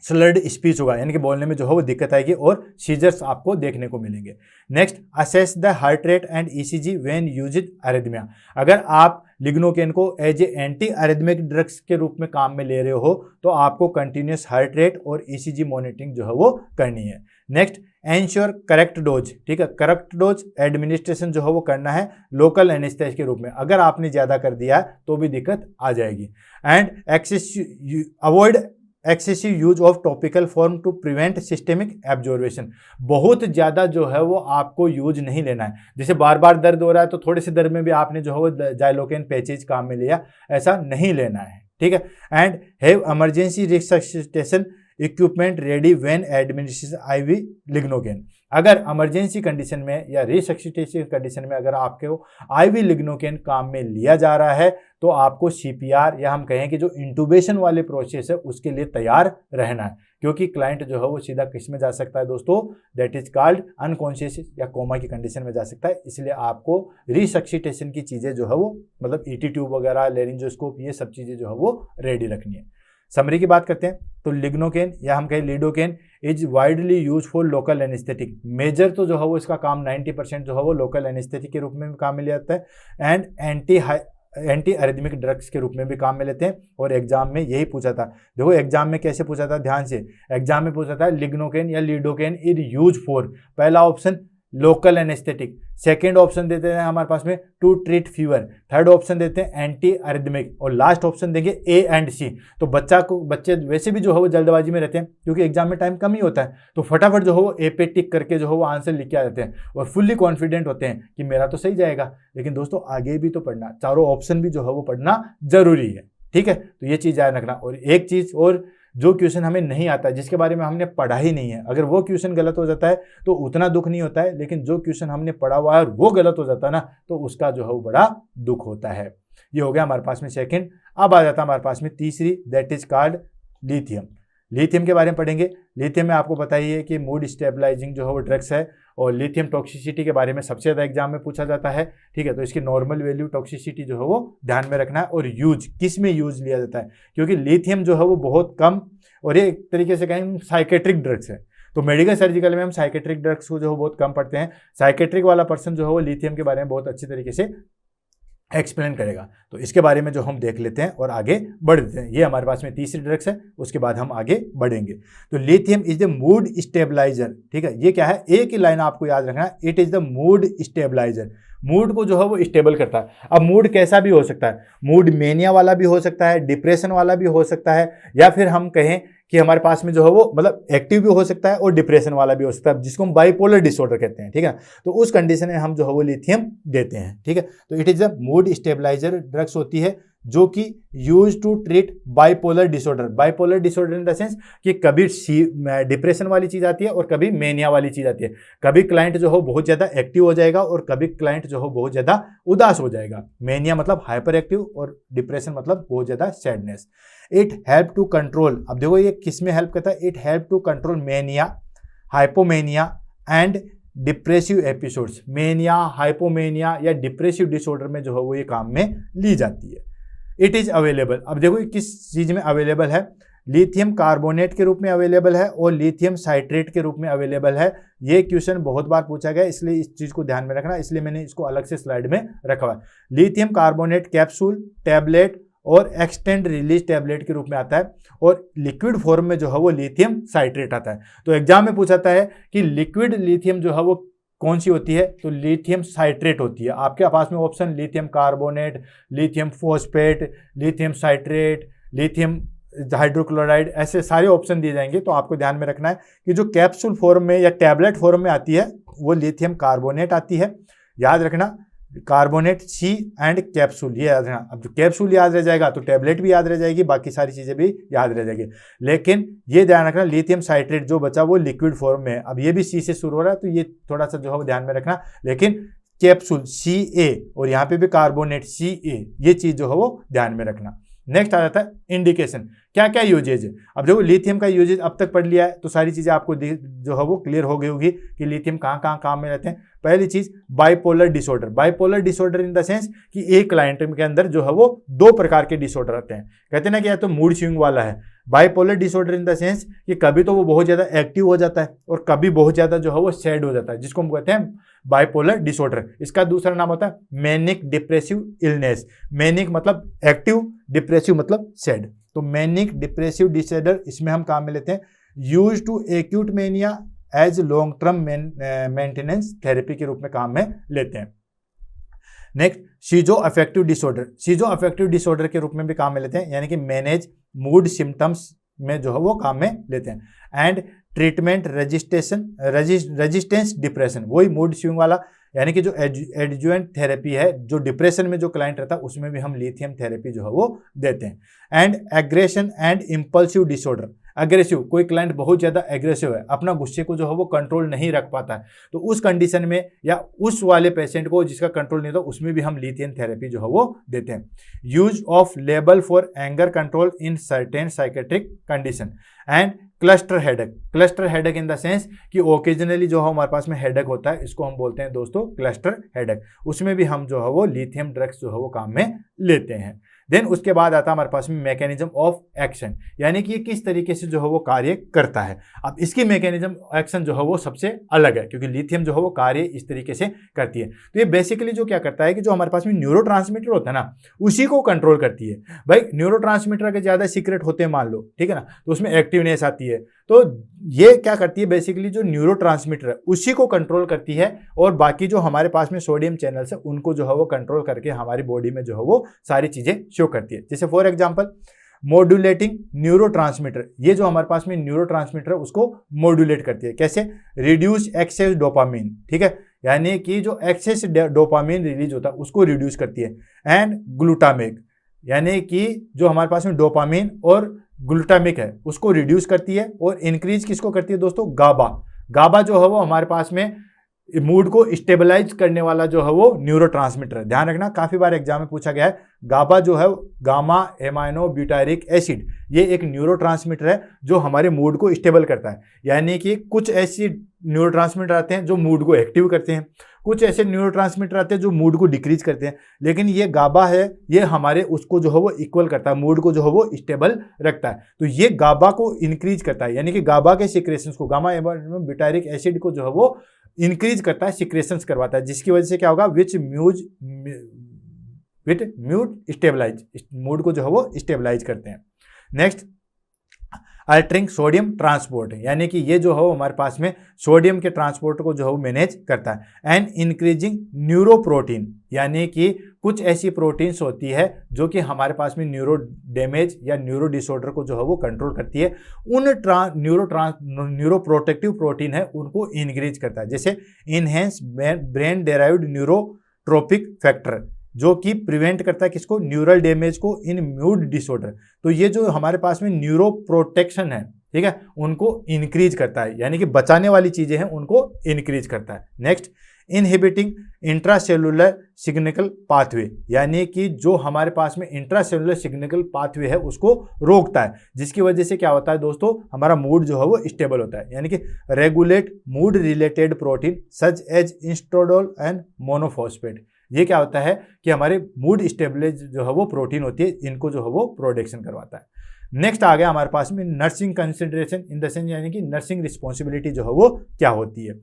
स्लर्ड स्पीच होगा, यानी कि बोलने में जो है वो दिक्कत आएगी और सीजर्स आपको देखने को मिलेंगे। Next, assess the heart rate and ECG when used arrhythmia. अगर आप लिग्नोकेन को as a anti arrhythmic drugs के रूप में काम में ले रहे हो तो आपको कंटिन्यूस हार्ट रेट और ईसीजी मॉनिटरिंग जो है वो करनी है। नेक्स्ट, एंश्योर करेक्ट डोज, ठीक है, करेक्ट डोज एडमिनिस्ट्रेशन जो है वो करना है लोकल एनेस्थेसिया के रूप में। अगर आपने ज़्यादा कर दिया है तो भी दिक्कत आ जाएगी। And avoid excessive use of topical form to prevent systemic absorption. बहुत ज़्यादा जो है वो आपको यूज नहीं लेना है। जैसे बार बार दर्द हो रहा है तो थोड़े से दर्द में भी आपने जो है वो जाइलोकेन पैचेज काम में लिया, ऐसा नहीं लेना है, ठीक है। And have emergency resuscitation equipment ready when administration IV lignocaine. अगर इमरजेंसी कंडीशन में या रिससिटेशन कंडीशन में अगर आपके आईवी लिग्नोकेन काम में लिया जा रहा है तो आपको सीपीआर या हम कहें कि जो इंटूबेशन वाले प्रोसेस है उसके लिए तैयार रहना है। क्योंकि क्लाइंट जो है वो सीधा किस में जा सकता है दोस्तों, दैट इज कॉल्ड अनकॉन्शियस या कोमा की कंडीशन में जा सकता है। इसलिए आपको रिसक्सिटेशन की चीज़ें जो है वो मतलब ईटी ट्यूब वगैरह, लेरिंजोस्कोप, ये सब चीज़ें जो है वो रेडी रखनी है। समरी की बात करते हैं तो लिग्नोकेन या हम कहें lidocaine is widely use for local anaesthetic. Major तो जो है वो इसका काम 90% जो है वो लोकल एनेस्थेटिक के रूप में भी काम में लिया जाता है एंड एंटी अरिथमिक ड्रग्स के रूप में भी काम में लेते हैं। और एग्जाम में यही पूछा था, देखो एग्जाम में कैसे पूछा था, ध्यान से, एग्जाम में पूछा था लिग्नोकेन या लिडोकेन इज यूज फॉर, पहला option local anaesthetic, second option देते हैं हमारे पास में to treat fever, third option देते हैं एंटी अरिथमिक, और लास्ट ऑप्शन देंगे ए एंड सी। तो बच्चे वैसे भी जो है वो जल्दबाजी में रहते हैं क्योंकि एग्जाम में टाइम कम ही होता है, तो फटाफट जो है वो ए पे टिक करके जो है वो आंसर लिख के आ जाते हैं और फुल्ली कॉन्फिडेंट होते हैं कि मेरा तो सही जाएगा। लेकिन दोस्तों आगे भी तो पढ़ना, चारों ऑप्शन भी जो है वो पढ़ना जरूरी है, ठीक है। तो ये चीज़ याद रखना। और एक चीज़ और, जो क्वेश्चन हमें नहीं आता है, जिसके बारे में हमने पढ़ा ही नहीं है, अगर वो क्वेश्चन गलत हो जाता है तो उतना दुख नहीं होता है, लेकिन जो क्वेश्चन हमने पढ़ा हुआ है और वो गलत हो जाता है ना, तो उसका जो है वो बड़ा दुख होता है। ये हो गया हमारे पास में सेकंड। अब आ जाता है हमारे पास में तीसरी, that is called lithium. Lithium के बारे में पढ़ेंगे। लिथियम में आपको पता ही है कि मूड स्टेबलाइजिंग जो है वो ड्रग्स है, और लिथियम टॉक्सिसिटी के बारे में सबसे ज़्यादा एग्जाम में पूछा जाता है, ठीक है। तो इसकी नॉर्मल वैल्यू टॉक्सिसिटी जो है वो ध्यान में रखना है। और यूज किस में यूज लिया जाता है, क्योंकि लिथियम जो है वो बहुत कम, और ये एक तरीके से कहें साइकेट्रिक ड्रग्स है, तो मेडिकल सर्जिकल में हम साइकेट्रिक ड्रग्स को जो है बहुत कम पढ़ते हैं। साइकेट्रिक वाला पर्सन जो है वो लिथियम के बारे में बहुत अच्छी तरीके से एक्सप्लेन करेगा। तो इसके बारे में जो हम देख लेते हैं और आगे बढ़ देते हैं। ये हमारे पास में तीसरी ड्रग्स है, उसके बाद हम आगे बढ़ेंगे। तो lithium is the mood stabiliser, ठीक है। ये क्या है, एक ही लाइन आपको याद रखना है, it is the mood stabiliser. Mood को जो है वो स्टेबल करता है। अब मूड कैसा भी हो सकता है, मूड मेनिया वाला भी हो सकता है, डिप्रेशन वाला भी हो सकता है, या फिर हम कहें कि हमारे पास में जो है वो मतलब एक्टिव भी हो सकता है और डिप्रेशन वाला भी हो सकता है, जिसको हम बाइपोलर डिसऑर्डर कहते हैं, ठीक है। तो उस कंडीशन में हम जो है वो लिथियम देते हैं, ठीक है। तो it is a mood stabiliser drugs होती है जो कि use to treat bipolar disorder. Bipolar disorder in the sense कि कभी डिप्रेशन वाली चीज़ आती है और कभी मेनिया वाली चीज़ आती है। कभी क्लाइंट जो हो बहुत ज़्यादा एक्टिव हो जाएगा और कभी क्लाइंट जो हो बहुत ज़्यादा उदास हो जाएगा। मेनिया मतलब हाइपर एक्टिव और डिप्रेशन मतलब बहुत ज़्यादा sadness. It help to control, अब देखो ये किस में हेल्प करता है, it help to control mania, hypomania and depressive episodes. Mania, hypomania या डिप्रेसिव डिसऑर्डर में जो है वो ये काम में ली जाती है। इट इज़ अवेलेबल, अब देखो ये किस चीज़ में अवेलेबल है, लिथियम कार्बोनेट के रूप में अवेलेबल है और लिथियम साइट्रेट के रूप में अवेलेबल है। ये क्वेश्चन बहुत बार पूछा गया, इसलिए इस चीज़ को ध्यान में रखना, इसलिए मैंने इसको अलग से स्लाइड में रखा हुआ है। लिथियम कार्बोनेट कैप्सूल, टैबलेट और एक्सटेंड रिलीज टैबलेट के रूप में आता है, और लिक्विड फॉर्म में जो है वो लिथियम साइट्रेट आता है। तो एग्जाम में पूछाता है कि लिक्विड लिथियम जो है वो कौन सी होती है, तो लिथियम साइट्रेट होती है। आपके पास में option lithium carbonate, lithium phosphate, lithium citrate, lithium hydrochloride, ऐसे सारे ऑप्शन दिए जाएंगे। तो आपको ध्यान में रखना है कि जो कैप्सूल फॉर्म में या टैबलेट फॉर्म में आती है वो लिथियम कार्बोनेट आती है। याद रखना, कार्बोनेट सी एंड कैप्सूल, ये याद रखना। अब जो कैप्सूल याद रह जाएगा तो टैबलेट भी याद रह जाएगी, बाकी सारी चीज़ें भी याद रह जाएगी। लेकिन ये ध्यान रखना, लिथियम साइट्रेट जो बचा वो लिक्विड फॉर्म में है। अब ये भी सी से शुरू हो रहा है, तो ये थोड़ा सा जो है वो ध्यान में रखना। लेकिन कैप्सूल सी ए और यहाँ पे भी कार्बोनेट सी ए, ये चीज़ जो है वो ध्यान में रखना। नेक्स्ट आ जाता है इंडिकेशन, क्या क्या यूजेज है। अब देखो लिथियम का यूजेज अब तक पढ़ लिया है, तो सारी चीज़ें आपको जो है वो क्लियर हो गई होगी कि लिथियम कहाँ कहाँ काम में रहते हैं। पहली चीज़ bipolar disorder. Bipolar disorder in the sense कि एक क्लाइंट के अंदर जो है वो दो प्रकार के डिसऑर्डर आते हैं। कहते हैं ना कि या तो मूड स्विंग वाला है। Bipolar disorder in the sense कि कभी तो वो बहुत ज़्यादा एक्टिव हो जाता है और कभी बहुत ज़्यादा जो है वो सैड हो जाता है, जिसको हम कहते हैं बाइपोलर डिसऑर्डर। इसका दूसरा नाम होता है मैनिक डिप्रेसिव इलनेस। मैनिक मतलब एक्टिव, डिप्रेसिव मतलब सैड। तो मैनिक डिप्रेसिव डिसऑर्डर इसमें हम काम में लेते हैं। Use to acute mania as long term maintenance therapy के रूप में काम में लेते हैं। Next schizoaffective disorder. Schizoaffective disorder के रूप में भी काम में लेते हैं, यानी कि मैनेज मूड सिम्टम्स में जो है वो काम में लेते हैं। एंड ट्रीटमेंट रेजिस्टेंस डिप्रेशन, वही मूड स्विंग वाला, यानी कि जो एडजुएंट थेरेपी है, जो डिप्रेशन में जो क्लाइंट रहता है उसमें भी हम लिथियम थेरेपी जो है वो देते हैं। And aggression and impulsive disorder. Aggressive, कोई क्लाइंट बहुत ज़्यादा एग्रेसिव है, अपना गुस्से को जो है वो कंट्रोल नहीं रख पाता है, तो उस कंडीशन में या उस वाले पेशेंट को जिसका कंट्रोल नहीं होता उसमें भी हम लिथियम थेरेपी जो है वो देते हैं। Use of label for anger control in certain psychiatric condition and cluster headache in the sense कि ओकेजनली जो है हमारे पास में हेडेक होता है, इसको हम बोलते हैं दोस्तों क्लस्टर हेडेक। उसमें भी हम जो है वो लिथियम ड्रग्स जो है वो काम में लेते हैं। देन उसके बाद आता है हमारे पास में मैकेनिज्म ऑफ एक्शन, यानी कि ये किस तरीके से जो है वो कार्य करता है। अब इसकी मैकेनिज्म एक्शन जो है वो सबसे अलग है, क्योंकि लिथियम जो है वो कार्य इस तरीके से करती है। तो ये बेसिकली जो क्या करता है कि जो हमारे पास में न्यूरोट्रांसमीटर होता है ना, उसी को कंट्रोल करती है। भाई न्यूरोट्रांसमीटर अगर ज्यादा सीक्रेट होते हैं मान लो, ठीक है ना, तो उसमें एक्टिवनेस आती है। तो ये क्या करती है, बेसिकली जो न्यूरोट्रांसमीटर है उसी को कंट्रोल करती है, और बाकी जो हमारे पास में सोडियम चैनल्स है उनको जो है वो कंट्रोल करके हमारी बॉडी में जो है वो सारी चीजें शो करती है। जैसे फॉर एग्जांपल मॉड्यूलेटिंग न्यूरोट्रांसमीटर, ये जो हमारे पास में न्यूरोट्रांसमीटर है उसको मॉड्यूलेट करती है। कैसे? रिड्यूस एक्सेस डोपामिन, ठीक है, यानी कि जो एक्सेस डोपामिन रिलीज होता है उसको रिड्यूस करती है। एंड ग्लूटामिक, यानी कि जो हमारे पास में डोपामिन और ग्लूटामिक है उसको रिड्यूस करती है। और इंक्रीज किसको करती है दोस्तों? गाबा जो है वो हमारे पास में मूड को स्टेबलाइज करने वाला जो है वो न्यूरोट्रांसमीटर है। ध्यान रखना, काफी बार एग्जाम में पूछा गया है। गाबा जो है गामा एमाइनो ब्यूटारिक एसिड, ये एक न्यूरोट्रांसमीटर है जो हमारे मूड को स्टेबल करता है। यानी कि कुछ ऐसी न्यूरोट्रांसमीटर आते हैं जो मूड को एक्टिव करते हैं, कुछ ऐसे न्यूरोट्रांसमीटर आते हैं जो मूड को डिक्रीज करते हैं, लेकिन ये गाबा है ये हमारे उसको जो है वो इक्वल करता है, मूड को जो है वो स्टेबल रखता है। तो ये गाबा को इंक्रीज करता है, यानी कि गाबा के सिक्रेशंस को, गामा एमाइनो ब्यूटारिक एसिड को जो है वो इंक्रीज करता है, सिक्रेशंस करवाता है, जिसकी वजह से क्या होगा, विच म्यूड स्टेबलाइज, मूड को जो है वो स्टेबलाइज करते हैं। नेक्स्ट अल्टरिंग सोडियम ट्रांसपोर्ट, यानी कि ये जो है हमारे पास में सोडियम के ट्रांसपोर्ट को जो है वो मैनेज करता है। एंड इंक्रीजिंग न्यूरोप्रोटीन, यानी कि कुछ ऐसी प्रोटीन्स होती है जो कि हमारे पास में न्यूरो डैमेज या न्यूरो डिसऑर्डर को जो है वो कंट्रोल करती है। उन न्यूरोप्रोटेक्टिव प्रोटीन है उनको इंक्रीज करता है। जैसे enhance brain derived neurotrophic factor, जो कि प्रिवेंट करता है किसको? न्यूरल डैमेज को इन मूड डिसऑर्डर। तो ये जो हमारे पास में न्यूरो प्रोटेक्शन है, ठीक है, उनको इंक्रीज करता है, यानी कि बचाने वाली चीजें हैं उनको इंक्रीज करता है। Next inhibiting intracellular signal pathway, यानी कि जो हमारे पास में इंट्रासेलुलर सिग्नल पाथवे है उसको रोकता है, जिसकी वजह से क्या होता है दोस्तों, हमारा मूड जो है वो स्टेबल होता है। यानी कि regulate mood related protein such as inositol and monophosphate, ये क्या होता है कि हमारे मूड स्टेबलाइज जो है वो प्रोटीन होती है, इनको जो है वो प्रोडक्शन करवाता है। नेक्स्ट आ गया हमारे पास में nursing consideration in the sense, यानी कि नर्सिंग रिस्पॉन्सिबिलिटी जो है वो क्या होती है।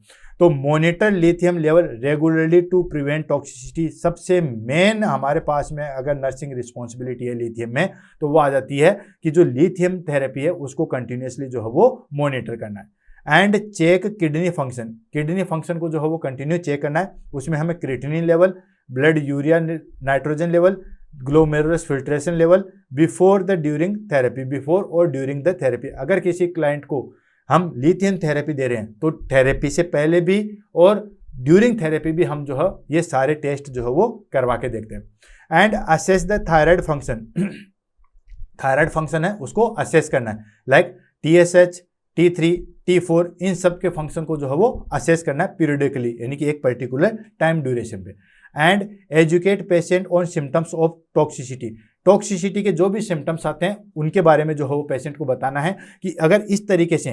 तो monitor lithium level regularly to prevent toxicity, सबसे मेन हमारे पास में अगर नर्सिंग रिस्पॉन्सिबिलिटी है लिथियम में तो वो आ जाती है कि जो लिथियम थेरेपी है उसको कंटिन्यूसली जो है वो मॉनिटर करना है। एंड चेक किडनी फंक्शन को जो है वो कंटिन्यू चेक करना है। उसमें हमें creatinine level, blood urea nitrogen level, glomerulus filtration level before और ड्यूरिंग द थेरेपी। अगर किसी क्लाइंट को हम लिथियम थेरेपी दे रहे हैं तो थेरेपी से पहले भी और ड्यूरिंग थेरेपी भी हम जो है ये सारे टेस्ट जो है वो करवा के देखते हैं। And assess the thyroid function है उसको असेस करना है, लाइक TSH, T3, T4, इन सब के फंक्शन को जो है वो असेस करना है पीरियडिकली, यानी कि एक पर्टिकुलर टाइम ड्यूरेशन पे। And educate patient on symptoms of toxicity के जो भी सिम्टम्स आते हैं उनके बारे में जो है वो पेशेंट को बताना है कि अगर इस तरीके से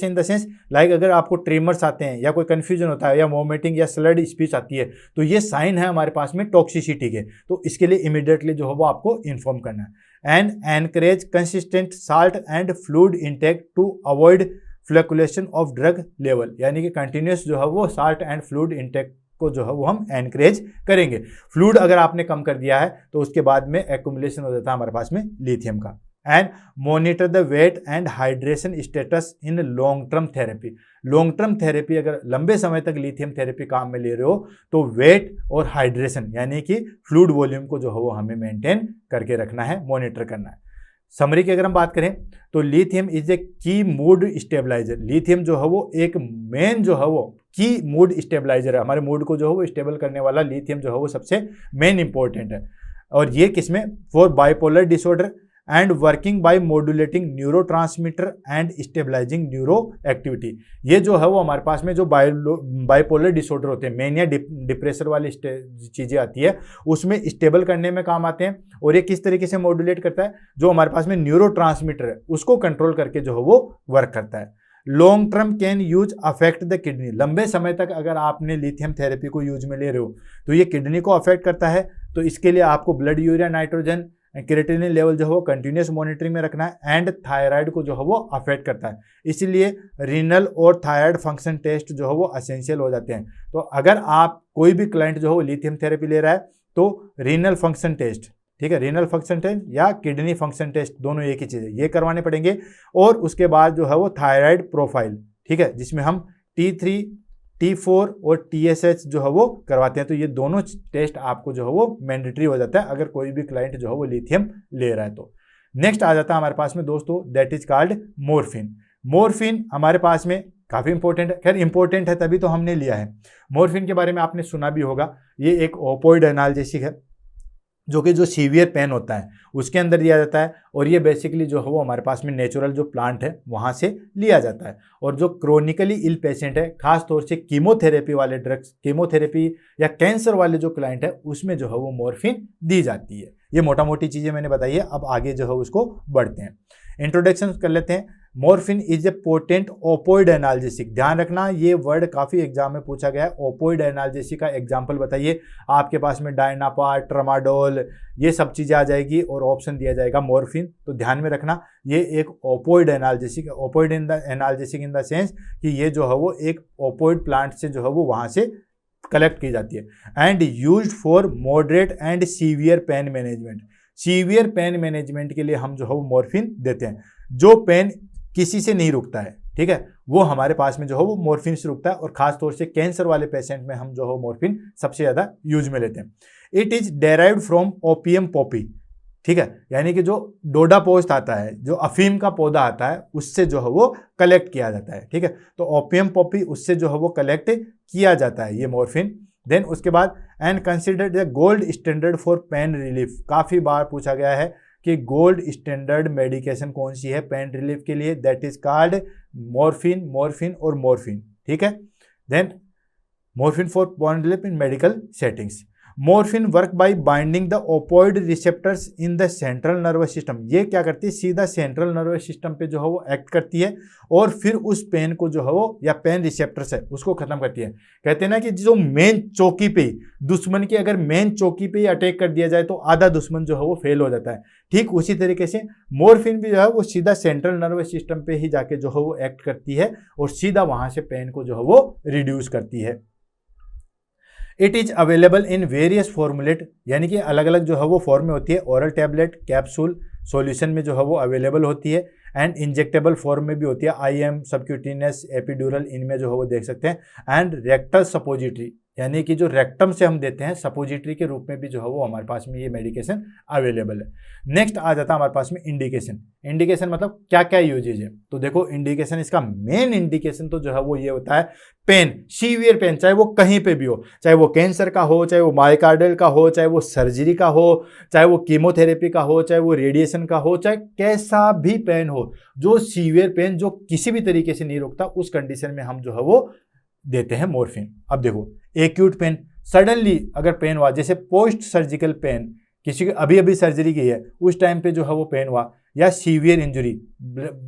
इन द सेंस, लाइक अगर आपको ट्रेमर्स आते हैं या कोई कन्फ्यूजन होता है या वोमिटिंग या स्लर्ड स्पीच आती है तो ये साइन है हमारे पास में टॉक्सिसिटी के, तो इसके लिए इमीडिएटली जो है वो आपको इन्फॉर्म करना है। And encourage consistent salt and fluid intake to avoid fluctuation of drug level, यानी कि कंटिन्यूस जो है वो साल्ट एंड फ्लूइड इंटेक को जो है वो हम एनकरेज करेंगे। फ्लूइड अगर आपने कम कर दिया है तो उसके बाद में एक्युमुलेशन हो जाता है हमारे पास में लिथियम का। And monitor the weight and hydration status in long term therapy अगर लंबे समय तक लिथियम थेरेपी काम में ले रहे हो तो वेट और हाइड्रेशन यानी कि फ्लूइड वॉल्यूम को जो है वो हमें मेंटेन करके रखना है, मॉनिटर करना है। समरी की अगर हम बात करें तो लिथियम इज ए की मूड स्टेबलाइजर, लिथियम जो है वो एक मेन जो है वो की मूड स्टेबलाइजर है, हमारे मूड को जो है वो स्टेबल करने वाला लिथियम जो है वो सबसे मेन इंपॉर्टेंट है। और ये किसमें? For bipolar disorder, and working by modulating neurotransmitter and stabilizing neuro activity. ये जो है वो हमारे पास में जो बाइपोलर डिसऑर्डर होते हैं, मेनिया डिप्रेशन वाली चीज़ें आती है, उसमें स्टेबल करने में काम आते हैं। और ये किस तरीके से मॉड्यूलेट करता है, जो हमारे पास में न्यूरोट्रांसमीटर है उसको कंट्रोल करके जो है वो वर्क करता है। Long term can use affect the kidney. लंबे समय तक अगर आपने लिथियम थेरेपी को यूज में ले रहे हो तो ये किडनी को अफेक्ट करता है। तो इसके लिए आपको blood urea nitrogen creatinine level जो है वो कंटिन्यूस मॉनिटरिंग में रखना है। एंड थायराइड को जो है वो अफेक्ट करता है, इसलिए रीनल और थायराइड फंक्शन टेस्ट जो है वो असेंशियल हो जाते हैं। तो अगर आप कोई भी क्लाइंट जो है वो लिथियम थेरेपी ले रहा है तो रीनल फंक्शन टेस्ट, ठीक है, रीनल फंक्शन टेस्ट या किडनी फंक्शन टेस्ट दोनों एक ही चीज़ है, ये करवाने पड़ेंगे। और उसके बाद जो है वो थायराइड प्रोफाइल, ठीक है, जिसमें हम T3 T4 और TSH जो है वो करवाते हैं। तो ये दोनों टेस्ट आपको जो है वो मैंडेटरी हो जाता है अगर कोई भी क्लाइंट जो है वो लिथियम ले रहा है तो। नेक्स्ट आ जाता है हमारे पास में दोस्तों, that is called morphine. Morphine हमारे पास में काफ़ी इंपॉर्टेंट है, खैर इंपॉर्टेंट है तभी तो हमने लिया है। मॉर्फिन के बारे में आपने सुना भी होगा, ये एक ओपोइड एनाल्जेसिक है जो कि जो सीवियर पेन होता है उसके अंदर दिया जाता है। और ये बेसिकली जो है वो हमारे पास में नेचुरल जो प्लांट है वहाँ से लिया जाता है। और जो क्रोनिकली इल पेशेंट है, खास तौर से कीमोथेरेपी वाले ड्रग्स, कीमोथेरेपी या कैंसर वाले जो क्लाइंट है उसमें जो है वो मॉर्फिन दी जाती है। ये मोटा मोटी चीज़ें मैंने बताई है, अब आगे जो है उसको बढ़ते हैं, इंट्रोडक्शन कर लेते हैं। Morphine is a potent opioid analgesic. ध्यान रखना ये वर्ड काफ़ी एग्जाम में पूछा गया है। ओपोइड एनाल्जेसिक का एग्जाम्पल बताइए, आपके पास में डायनापार, ट्रामाडोल, ये सब चीज़ें आ जाएगी और ऑप्शन दिया जाएगा मॉर्फिन। तो ध्यान में रखना ये एक ओपोइड एनाल्जेसिक है। Opioid in the analgesic in the sense कि ये जो है वो एक ओपोइड प्लांट से जो है वो वहाँ से कलेक्ट की जाती है। And used for moderate and severe pain management. Severe pain management के लिए हम जो है वो मॉर्फिन देते हैं। जो पेन किसी से नहीं रुकता है, ठीक है, वो हमारे पास में जो है वो मॉर्फिन से रुकता है। और खास तौर से कैंसर वाले पेशेंट में हम जो है मॉर्फिन सबसे ज़्यादा यूज में लेते हैं। It is derived from opium Poppy, ठीक है, यानी कि जो डोडा पोस्ट आता है, जो अफीम का पौधा आता है, उससे जो है वो कलेक्ट किया जाता है, ठीक है। तो ओपियम पॉपी उससे जो है वो कलेक्ट किया जाता है ये मॉर्फिन। देन उसके बाद and considered the gold standard for pain relief. काफ़ी बार पूछा गया है कि गोल्ड स्टैंडर्ड मेडिकेशन कौन सी है पेन रिलीफ के लिए, that is called morphine, morphine और मॉर्फिन, ठीक है। Then morphine for pain relief in medical settings. Morphine work by binding the opioid receptors in the central nervous system. ये क्या करती है, सीधा सेंट्रल नर्वस सिस्टम पे जो है वो एक्ट करती है और फिर उस पेन को जो है वो, या पेन रिसेप्टर्स है उसको खत्म करती है। कहते हैं ना कि जो मेन चौकी पे, दुश्मन की अगर मेन चौकी पे ही अटैक कर दिया जाए तो आधा दुश्मन जो है वो फेल हो जाता है। ठीक उसी तरीके से मॉर्फिन भी जो है वो सीधा सेंट्रल नर्वस सिस्टम पे ही जाके जो है वो एक्ट करती है और सीधा वहां से पेन को जो है वो रिड्यूस करती है। It is available in various formulate, यानी कि अलग अलग जो है वो फॉर्म में होती है। ओरल टैबलेट, कैप्सूल, सॉल्यूशन में जो है वो अवेलेबल होती है। एंड इंजेक्टेबल फॉर्म में भी होती है, IM, सबक्यूटेनियस, एपिड्यूरल, इनमें जो है वो देख सकते हैं। एंड रेक्टल सपोजिटरी, यानी कि जो रेक्टम से हम देते हैं, सपोजिटरी के रूप में भी जो है वो हमारे पास में ये मेडिकेशन अवेलेबल है। नेक्स्ट आ जाता है हमारे पास में इंडिकेशन। इंडिकेशन मतलब क्या क्या यूजेज है। तो देखो इंडिकेशन, इसका मेन इंडिकेशन तो जो है वो ये होता है पेन, सीवियर पेन, चाहे वो कहीं पे भी हो, चाहे वो कैंसर का हो, चाहे वो मायोकार्डियल का हो, चाहे वो सर्जरी का हो, चाहे वो कीमोथेरेपी का हो, चाहे वो रेडिएशन का हो, चाहे कैसा भी पेन हो, जो सीवियर पेन जो किसी भी तरीके से नहीं रुकता, उस कंडीशन में हम जो है वो देते हैं मॉर्फिन। अब देखो एक्यूट पेन, सडनली अगर पेन हुआ, जैसे पोस्ट सर्जिकल पेन, किसी की अभी अभी सर्जरी की है उस टाइम पे जो है वो पेन हुआ, या सीवियर इंजरी,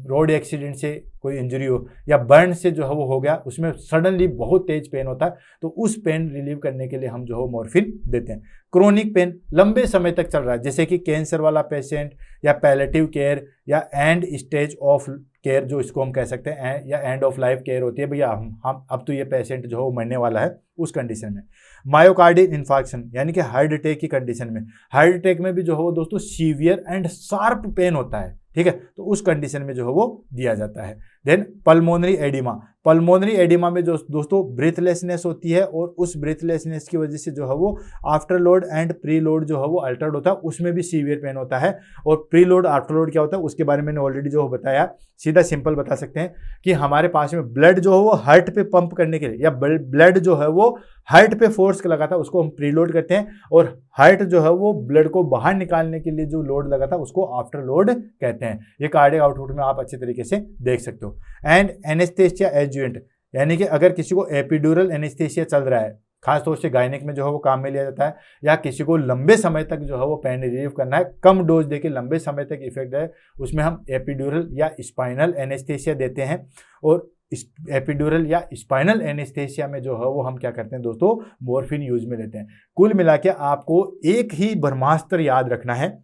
रोड एक्सीडेंट से कोई इंजरी हो या बर्न से जो है वो हो गया, उसमें सडनली बहुत तेज पेन होता है, तो उस पेन रिलीव करने के लिए हम जो है मॉर्फिन देते हैं। क्रोनिक पेन लंबे समय तक चल रहा है, जैसे कि कैंसर वाला पेशेंट या पैलेटिव केयर या एंड स्टेज ऑफ केयर जो इसको हम कह सकते हैं, या एंड ऑफ लाइफ केयर होती है, भैया हम अब तो ये पेशेंट जो है वो मरने वाला है, उस कंडीशन में। मायोकार्डियल इन्फार्क्शन, यानी कि हार्ट अटैक की कंडीशन में, हार्ट अटैक में भी जो है वो दोस्तों सीवियर एंड शार्प पेन होता है, ठीक है, तो उस कंडीशन में जो है वो दिया जाता है। Then pulmonary oedema, pulmonary oedema में जो दोस्तों ब्रीथलेसनेस होती है और उस ब्रीथलेसनेस की वजह से जो है वो after load and pre load जो है वो अल्टर्ड होता है, उसमें भी सीवियर पेन होता है। और प्री लोड आफ्टर लोड क्या होता है उसके बारे में मैंने ऑलरेडी जो बताया, सीधा सिंपल बता सकते हैं कि हमारे पास में ब्लड जो है वो हार्ट पे पंप करने के लिए या ब्लड जो है वो हार्ट पे फोर्स लगाता है उसको हम प्री लोड करते हैं, और हार्ट जो है वो ब्लड को बाहर निकालने के लिए जो लोड लगाता है उसको आफ्टर लोड कहते हैं। ये कार्डियक आउटपुट में आप अच्छे तरीके से देख सकते हो। एंड एनेस्थेसिया एडजुवेंट, यानी कि अगर किसी को एपिड्यूरल एनेस्थेसिया चल रहा है, खासतौर से गायनिक में जो है वो काम में लिया जाता है, या किसी को लंबे समय तक जो है वो पेन रिलीव करना है, कम डोज देके लंबे समय तक इफेक्ट है, उसमें हम एपिड्यूरल या स्पाइनल एनेस्थेसिया देते हैं। और एपिड्यूरल या स्पाइनल एनेस्थेसिया में जो है वो हम क्या करते हैं दोस्तों, मॉर्फिन यूज में लेते हैं। कुल मिला के आपको एक ही ब्रह्मास्त्र याद रखना है,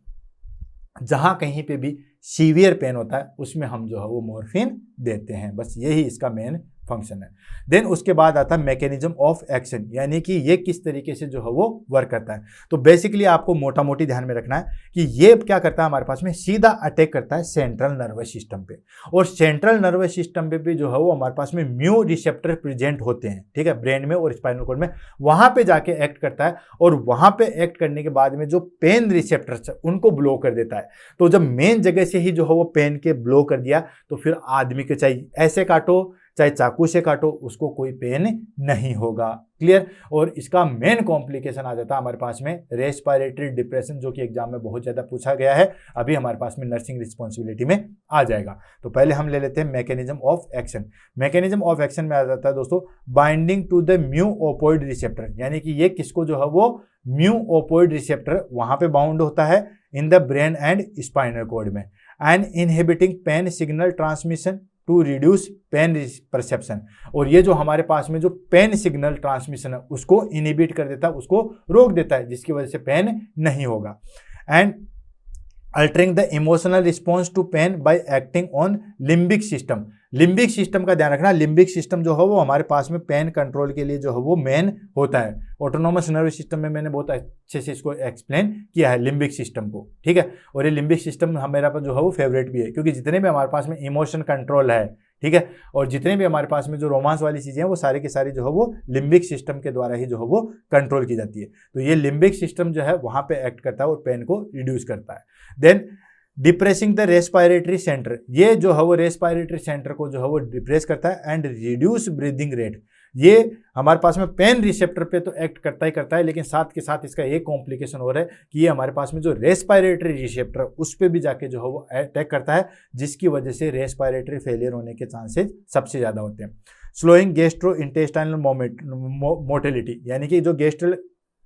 जहां कहीं पे भी सीवियर पेन होता है उसमें हम जो है वो मॉर्फिन देते हैं, बस यही इसका मेन फंक्शन है। देन उसके बाद आता है मैकेनिज्म ऑफ एक्शन, यानी कि ये किस तरीके से जो है वो वर्क करता है। तो बेसिकली आपको मोटा मोटी ध्यान में रखना है कि ये क्या करता है, हमारे पास में सीधा अटैक करता है सेंट्रल नर्वस सिस्टम पे, और सेंट्रल नर्वस सिस्टम पे भी जो है वो हमारे पास में म्यू रिसेप्टर प्रेजेंट होते हैं, ठीक है, ब्रेन में और स्पाइनल कॉर्ड में, वहां पे जाके एक्ट करता है, और वहां पे एक्ट करने के बाद में जो पेन रिसेप्टर्स है उनको ब्लो कर देता है। तो जब मेन जगह से ही जो है वो पेन के ब्लो कर दिया, तो फिर आदमी के चाहे ऐसे काटो चाहे चाकू से काटो उसको कोई पेन नहीं होगा। क्लियर। और इसका मेन कॉम्प्लिकेशन आ जाता है हमारे पास में रेस्पिरेटरी डिप्रेशन, जो कि एग्जाम में बहुत ज्यादा पूछा गया है, अभी हमारे पास में नर्सिंग रिस्पॉन्सिबिलिटी में आ जाएगा। तो पहले हम ले लेते हैं mechanism of action. Mechanism of action में आ जाता है दोस्तों binding to the mu opioid receptor, यानी कि ये किसको जो है वो म्यू ओपोइड रिसेप्टर वहां पे बाउंड होता है in the brain and spinal cord में, and inhibiting pain signal transmission to reduce pain perception. और ये जो हमारे पास में जो पेन सिग्नल ट्रांसमिशन है उसको इनहिबिट कर देता है, उसको रोक देता है, जिसकी वजह से पेन नहीं होगा। And altering the emotional response to pain by acting on limbic system. Limbic system का ध्यान रखना, लिम्बिक सिस्टम जो है वो हमारे पास में पेन कंट्रोल के लिए जो है वो मेन होता है। ऑटोनोमस नर्वस सिस्टम में मैंने बहुत अच्छे से इसको एक्सप्लेन किया है लिम्बिक सिस्टम को, ठीक है। और ये लिम्बिक सिस्टम मेरा पास जो है वो फेवरेट भी है, क्योंकि जितने भी हमारे पास में इमोशन कंट्रोल है, ठीक है, और जितने भी हमारे पास में जो रोमांस वाली चीजें हैं वो सारी की सारी जो है वो लिम्बिक सिस्टम के द्वारा ही जो है वो कंट्रोल की जाती है। तो ये लिम्बिक सिस्टम जो है वहां पे एक्ट करता है और पेन को रिड्यूस करता है। Then depressing the respiratory centre, ये जो है वो रेस्पिरेटरी सेंटर को जो है वो डिप्रेस करता है एंड रिड्यूस ब्रीदिंग रेट। ये हमारे पास में पेन रिसेप्टर पे तो एक्ट करता ही करता है, लेकिन साथ के साथ इसका एक कॉम्प्लिकेशन हो रहा है कि ये हमारे पास में जो रेस्पिरेटरी रिसेप्टर उस पर भी जाके जो है वो अटैक करता है, जिसकी वजह से रेस्पिरेटरी फेलियर होने के चांसेस सबसे ज़्यादा होते हैं। स्लोइंग गैस्ट्रो इंटेस्टाइनल मोटिलिटी, यानी कि जो गैस्ट्रल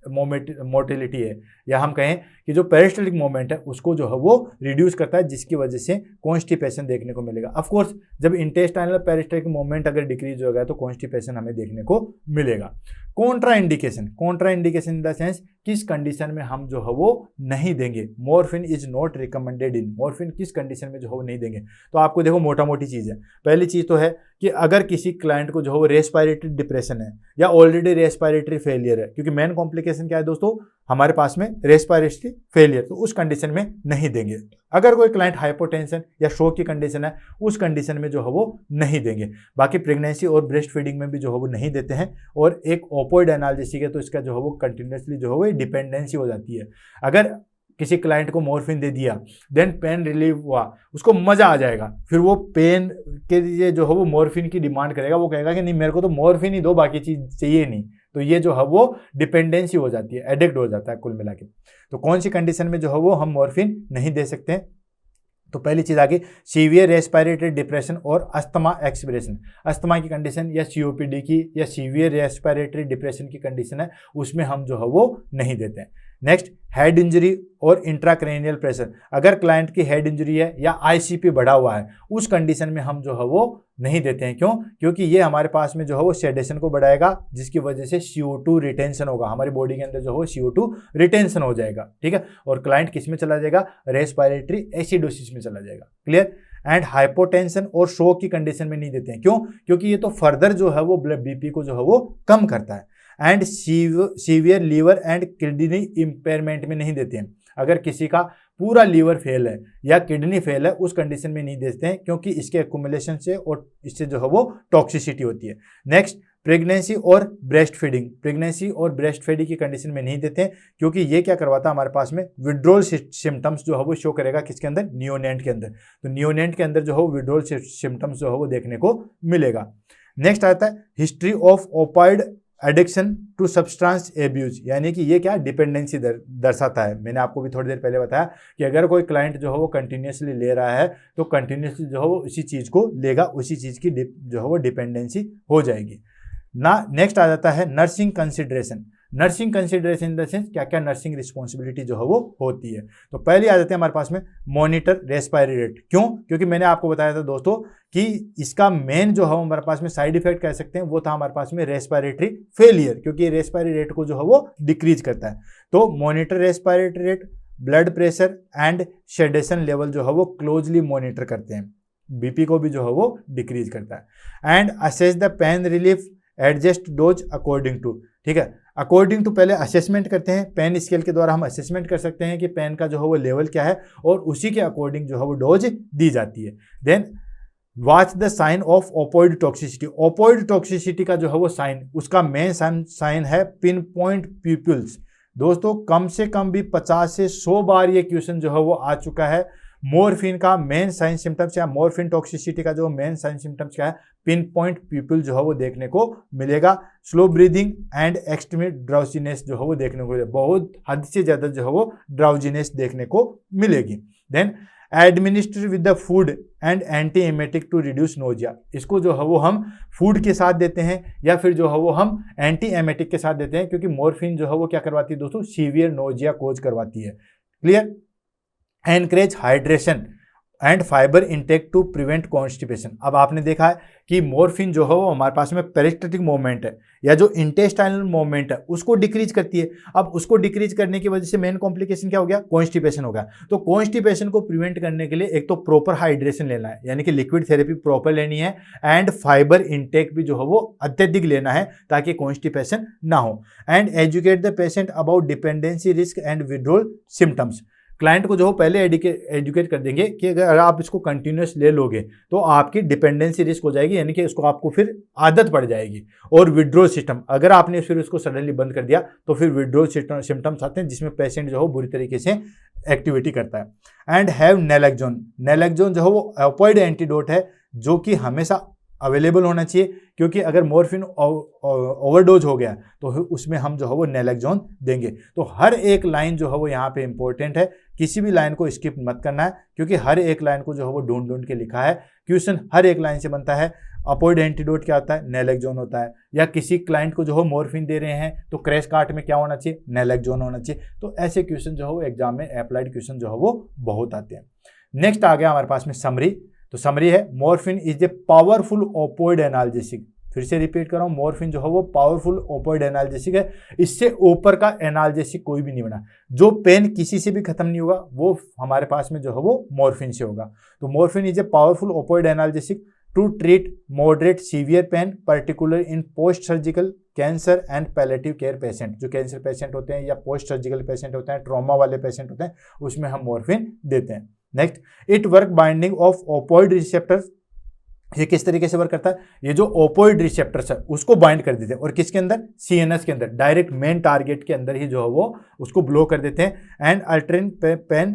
मोटिलिटी है, या हम कहें कि जो पेरिस्टलिक मूवमेंट है उसको जो है वो रिड्यूस करता है, जिसकी वजह से कॉन्स्टिपेशन देखने को मिलेगा। ऑफ कोर्स जब इंटेस्टाइनल पेरिस्टलिक मूवमेंट अगर डिक्रीज होगा तो कॉन्स्टिपेशन हमें देखने को मिलेगा। Contra indication, Contra indication in the sense किस कंडीशन में हम जो है वो नहीं देंगे, morphine is not recommended in, morphine किस कंडीशन में जो है वो नहीं देंगे। तो आपको देखो मोटा मोटी चीज़ है, पहली चीज़ तो है कि अगर किसी क्लाइंट को जो है वो रेस्पिरेटरी डिप्रेशन है या ऑलरेडी रेस्पिरेटरी फेलियर है, क्योंकि मेन कॉम्प्लिकेशन क्या है दोस्तों हमारे पास में रेस्पिरेटरी फेलियर, तो उस कंडीशन में नहीं देंगे। अगर कोई क्लाइंट हाइपोटेंशन या शोक की कंडीशन है उस कंडीशन में जो है वो नहीं देंगे। बाकी प्रेगनेंसी और ब्रेस्ट फीडिंग में भी जो है वो नहीं देते हैं। और एक ओपोइड एनाल्जेसिक है तो इसका जो है वो कंटिन्यूसली जो है वो डिपेंडेंसी हो जाती है। अगर किसी क्लाइंट को मॉर्फिन दे दिया, देन पेन रिलीव हुआ, उसको मजा आ जाएगा, फिर वो पेन के लिए जो है वो मॉर्फिन की डिमांड करेगा, वो कहेगा कि नहीं मेरे को तो मॉर्फिन ही दो, बाकी चीज चाहिए नहीं। तो ये जो है वो डिपेंडेंसी हो जाती है, एडिक्ट हो जाता है कुल मिला के। तो कौन सी कंडीशन में जो है वो हम मॉर्फिन नहीं दे सकते हैं? तो पहली चीज आ गई सीवियर रेस्पिरेटरी डिप्रेशन और अस्थमा एक्सप्रेशन। अस्थमा की कंडीशन या सीओपीडी की या सीवियर रेस्पिरेटरी डिप्रेशन की कंडीशन है, उसमें हम जो है वो नहीं देते हैं। नेक्स्ट हेड इंजरी और इंट्राक्रेनियल प्रेशर, अगर क्लाइंट की हेड इंजरी है या आईसीपी बढ़ा हुआ है उस कंडीशन में हम जो है वो नहीं देते हैं। क्यों? क्योंकि ये हमारे पास में जो है वो सेडेशन को बढ़ाएगा, जिसकी वजह से CO2 रिटेंशन होगा, हमारी बॉडी के अंदर जो है वो CO2 रिटेंशन हो जाएगा, ठीक है। और क्लाइंट किस में चला जाएगा? रेस्पिरेटरी एसिडोसिस में चला जाएगा। क्लियर। एंड हाइपोटेंशन और शोक की कंडीशन में नहीं देते हैं। क्यों? क्योंकि ये तो फर्दर जो है वो ब्लड बीपी को जो है वो कम करता है। And severe liver and kidney impairment में नहीं देते हैं। अगर किसी का पूरा लीवर फेल है या किडनी फेल है उस कंडीशन में नहीं देते हैं, क्योंकि इसके एक्यूमुलेशन से और इससे जो है वो टॉक्सिसिटी होती है। नेक्स्ट, प्रेगनेंसी और ब्रेस्ट फीडिंग। प्रेगनेंसी और ब्रेस्ट फीडिंग की कंडीशन में नहीं देते हैं, क्योंकि ये क्या करवाता है हमारे पास में विड्रोल सिम्टम्स जो है वो शो करेगा किसके अंदर, नियोनेट के अंदर। तो नियोनेट के अंदर जो है विड्रोल सिम्टम्स जो है वो देखने को मिलेगा। नेक्स्ट आता है history of opioid addiction to substance abuse, यानी कि ये क्या डिपेंडेंसी दर्शाता है। मैंने आपको भी थोड़ी देर पहले बताया कि अगर कोई क्लाइंट जो है वो कंटिन्यूसली ले रहा है तो कंटिन्यूसली जो है वो उसी चीज़ को लेगा, उसी चीज़ की जो है वो डिपेंडेंसी हो जाएगी ना। नेक्स्ट आ जाता है nursing consideration. Nursing consideration in the sense क्या क्या नर्सिंग रिस्पॉन्सिबिलिटी जो है वो होती है। तो पहले आ जाते हैं हमारे पास में मॉनिटर रेस्पिरेटरी रेट। क्यों? क्योंकि मैंने आपको बताया था दोस्तों कि इसका मेन जो है हमारे पास में साइड इफेक्ट कह सकते हैं वो था हमारे पास में रेस्पिरेटरी फेलियर, क्योंकि रेस्पिरेटरी रेट को जो है वो डिक्रीज करता है। तो monitor respiratory rate, blood pressure and sedation level जो है वो क्लोजली मॉनिटर करते हैं। बीपी को भी जो है वो डिक्रीज करता है। And assess the pain relief adjust dose according to, ठीक है, अकॉर्डिंग टू पहले असेसमेंट करते हैं। पेन स्केल के द्वारा हम असेसमेंट कर सकते हैं कि पेन का जो है वो लेवल क्या है और उसी के अकॉर्डिंग जो है वो डोज दी जाती है। Then watch the sign of opioid toxicity. Opioid toxicity का जो है वो साइन, उसका मेन साइन है पिन पॉइंट प्यूपिल्स। दोस्तों कम से कम भी 50 से 100 बार ये क्वेश्चन जो है वो आ चुका है। मॉर्फिन का मेन साइन सिम्टम्स या मॉर्फिन टॉक्सिसिटी का जो मेन साइन सिम्टम्स क्या है, पिन पॉइंट पीपल जो है वो देखने को मिलेगा। Slow breathing and extreme drowsiness जो है वो देखने को मिलेगा, बहुत हद से ज़्यादा जो है वो ड्राउजीनेस देखने को मिलेगी। Then administer with the food and antiemetic to reduce nausea. इसको जो है वो हम फूड के साथ देते हैं या फिर जो है वो हम एंटी एमेटिक के साथ देते हैं, क्योंकि मॉर्फिन जो है वो क्या करवाती है दोस्तों, सीवियर नोजिया कोज करवाती है। Clear? Encourage hydration and fibre intake to prevent constipation. अब आपने देखा है कि मॉर्फिन जो है वो हमारे पास में पेरिस्टेटिक मूवमेंट है या जो इंटेस्टाइनल मूवमेंट है उसको डिक्रीज करती है। अब उसको डिक्रीज करने की वजह से मेन कॉम्प्लिकेशन क्या हो गया, कॉन्स्टिपेशन हो गया। तो कॉन्स्टिपेशन को प्रिवेंट करने के लिए एक तो प्रॉपर हाइड्रेशन लेना है, यानी कि लिक्विड थेरेपी प्रॉपर लेनी है, एंड फाइबर इंटेक भी जो है वो अत्यधिक लेना है ताकि कॉन्स्टिपेशन ना हो। And educate the patient about dependency risk and withdrawal symptoms. Client को जो पहले एजुकेट कर देंगे कि अगर आप इसको कंटिन्यूस ले लोगे तो आपकी डिपेंडेंसी रिस्क हो जाएगी, यानी कि इसको आपको फिर आदत पड़ जाएगी। और विड्रॉल सिस्टम, अगर आपने फिर उसको सडनली बंद कर दिया तो फिर विड्रॉल सिम्टम्स आते हैं जिसमें पेशेंट जो है बुरी तरीके से एक्टिविटी करता है। And have नैलेक्सोन। नैलेक्सोन जो है वो ओपोइड एंटीडोट है जो कि हमेशा अवेलेबल होना चाहिए, क्योंकि अगर मॉर्फिन ओवरडोज हो गया तो उसमें हम जो है वो नैलेक्सोन देंगे। तो हर एक लाइन जो है वो यहाँ पे इंपॉर्टेंट है, किसी भी लाइन को स्किप मत करना है, क्योंकि हर एक लाइन को जो है वो ढूंढ ढूंढ के लिखा है। क्वेश्चन हर एक लाइन से बनता है। अपोइड एंटीडोट क्या होता है, नैलेक्सोन होता है। या किसी क्लाइंट को जो है मॉर्फिन दे रहे हैं तो क्रैश कार्ट में क्या होना चाहिए, नैलेक्सोन होना चाहिए। तो ऐसे क्वेश्चन जो है वो एग्जाम में अप्लाइड क्वेश्चन जो है वो बहुत आते हैं। नेक्स्ट आ गया हमारे पास में समरी। तो समरी है, morphine is a powerful opioid analgesic. फिर से रिपीट कर रहा हूं, मॉर्फिन जो है वो पावरफुल ओपोइड एनाल्जेसिक है। इससे ऊपर का एनाल्जेसिक कोई भी नहीं बना। जो पेन किसी से भी खत्म नहीं होगा वो हमारे पास में जो है वो मॉर्फिन से होगा। तो morphine is a powerful opioid analgesic to treat moderate severe pain, particular in post surgical cancer and palliative care patient. जो कैंसर पेशेंट होते हैं या पोस्ट सर्जिकल पेशेंट होते हैं, ट्रॉमा वाले पेशेंट होते हैं, उसमें हम मॉर्फिन देते हैं। Next, it work binding of opioid receptors. ये किस तरीके से वर्क करता है, ये जो ओपोइड रिसेप्टर्स है उसको बाइंड कर देते हैं और किसके अंदर, सीएनएस के अंदर, डायरेक्ट मेन टारगेट के अंदर ही जो है वो उसको ब्लो कर देते हैं। And altering pain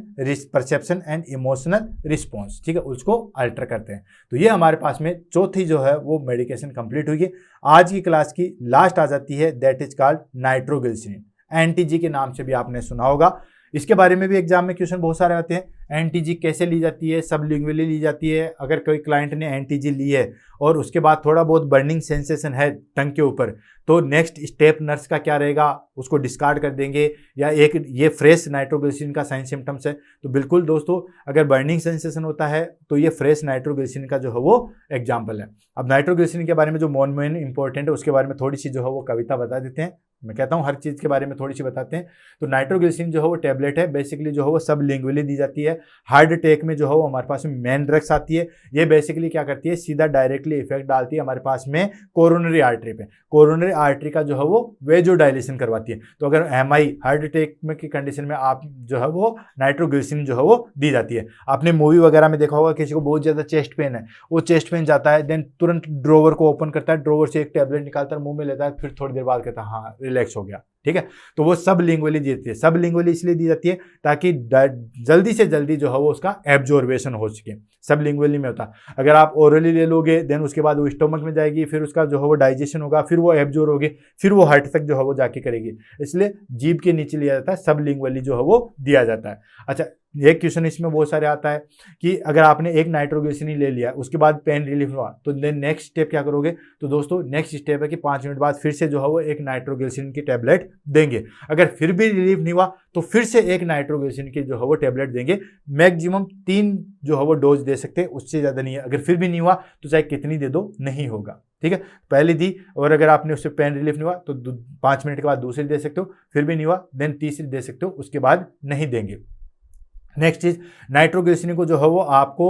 perception and emotional response, ठीक है, उसको अल्टर करते हैं। तो ये हमारे पास में चौथी जो है वो मेडिकेशन कंप्लीट हुई है। आज की क्लास की लास्ट आ जाती है, that is called nitroglycerin. NTG के नाम से भी आपने सुना होगा। इसके बारे में भी एग्जाम में क्वेश्चन बहुत सारे आते हैं। एनटीजी कैसे ली जाती है, सबलिंगुअली ली जाती है। अगर कोई क्लाइंट ने एनटीजी ली है और उसके बाद थोड़ा बहुत बर्निंग सेंसेशन है टंग के ऊपर, तो नेक्स्ट स्टेप नर्स का क्या रहेगा, उसको डिस्कार्ड कर देंगे या एक ये फ्रेश नाइट्रोग्लिसरीन का साइन सिम्टम्स है। तो बिल्कुल दोस्तों, अगर बर्निंग सेंसेशन होता है तो ये फ्रेश नाइट्रोग्लिसरीन का जो है वो एग्जाम्पल है। अब नाइट्रोग्लिसरीन के बारे में जो मेन इंपॉर्टेंट है उसके बारे में थोड़ी सी जो है वो कविता बता देते हैं। मैं कहता हूँ हर चीज़ के बारे में थोड़ी सी बताते हैं। तो नाइट्रोग्लिसरीन जो है वो टैबलेट है, बेसिकली जो है वो सबलिंगुअली दी जाती है। हार्ट अटैक में जो है वो हमारे पास में मेन ड्रग्स आती है। ये बेसिकली क्या करती है, सीधा डायरेक्टली इफेक्ट डालती है हमारे पास में कोरोनरी आर्टरी पे। कोरोनरी आर्टरी का जो है वो वेजो डायलेशन करवाती है। तो अगर एमआई हार्ट अटैक में की कंडीशन में आप जो है वो नाइट्रोग्लिसरीन जो है वो दी जाती है। आपने मूवी वगैरह में देखा होगा, किसी को बहुत ज्यादा चेस्ट पेन है, वो चेस्ट पेन जाता है, देन तुरंत ड्रोवर को ओपन करता है, ड्रोवर से एक टैबलेट निकालता है, मुंह में लेता है, फिर थोड़ी देर बाद कहता है हाँ रिलैक्स हो गया, ठीक है। तो वो सब लिंगुअली दी जाती है। सब लिंगुअली इसलिए दी जाती है ताकि जल्दी से जल्दी जो है वो उसका एब्जॉर्बेशन हो सके। सब लिंगुअली में होता है। अगर आप ओरली ले लोगे देन उसके बाद वो स्टोमक में जाएगी, फिर उसका जो है वो डाइजेशन होगा, फिर वो एब्जॉर्ब होगी, फिर वो हार्ट तक जो है वो जाके करेगी। इसलिए जीभ के नीचे लिया जाता है, सब लिंगुअली जो है वो दिया जाता है। अच्छा, एक क्वेश्चन इसमें बहुत सारे आता है कि अगर आपने एक नाइट्रोग्लिसरीन ले लिया, उसके बाद पेन रिलीफ हुआ, तो देन नेक्स्ट स्टेप क्या करोगे? तो दोस्तों नेक्स्ट स्टेप है कि 5 मिनट बाद फिर से जो है वो एक नाइट्रोग्लिसरीन की टैबलेट देंगे। अगर फिर भी रिलीफ नहीं हुआ तो फिर से एक नाइट्रोग्लिसरीन की जो है वो टैबलेट देंगे। मैक्सिमम 3 जो है वो डोज दे सकते हैं, उससे ज़्यादा नहीं है। अगर फिर भी नहीं हुआ तो चाहे कितनी दे दो नहीं होगा, ठीक है। पहले दी और अगर आपने उससे पेन रिलीफ नहीं हुआ तो 5 मिनट के बाद दूसरी दे सकते हो, फिर भी नहीं हुआ देन तीसरी दे सकते हो, उसके बाद नहीं देंगे। नेक्स्ट चीज, नाइट्रोग्लिसरीन को जो है वो आपको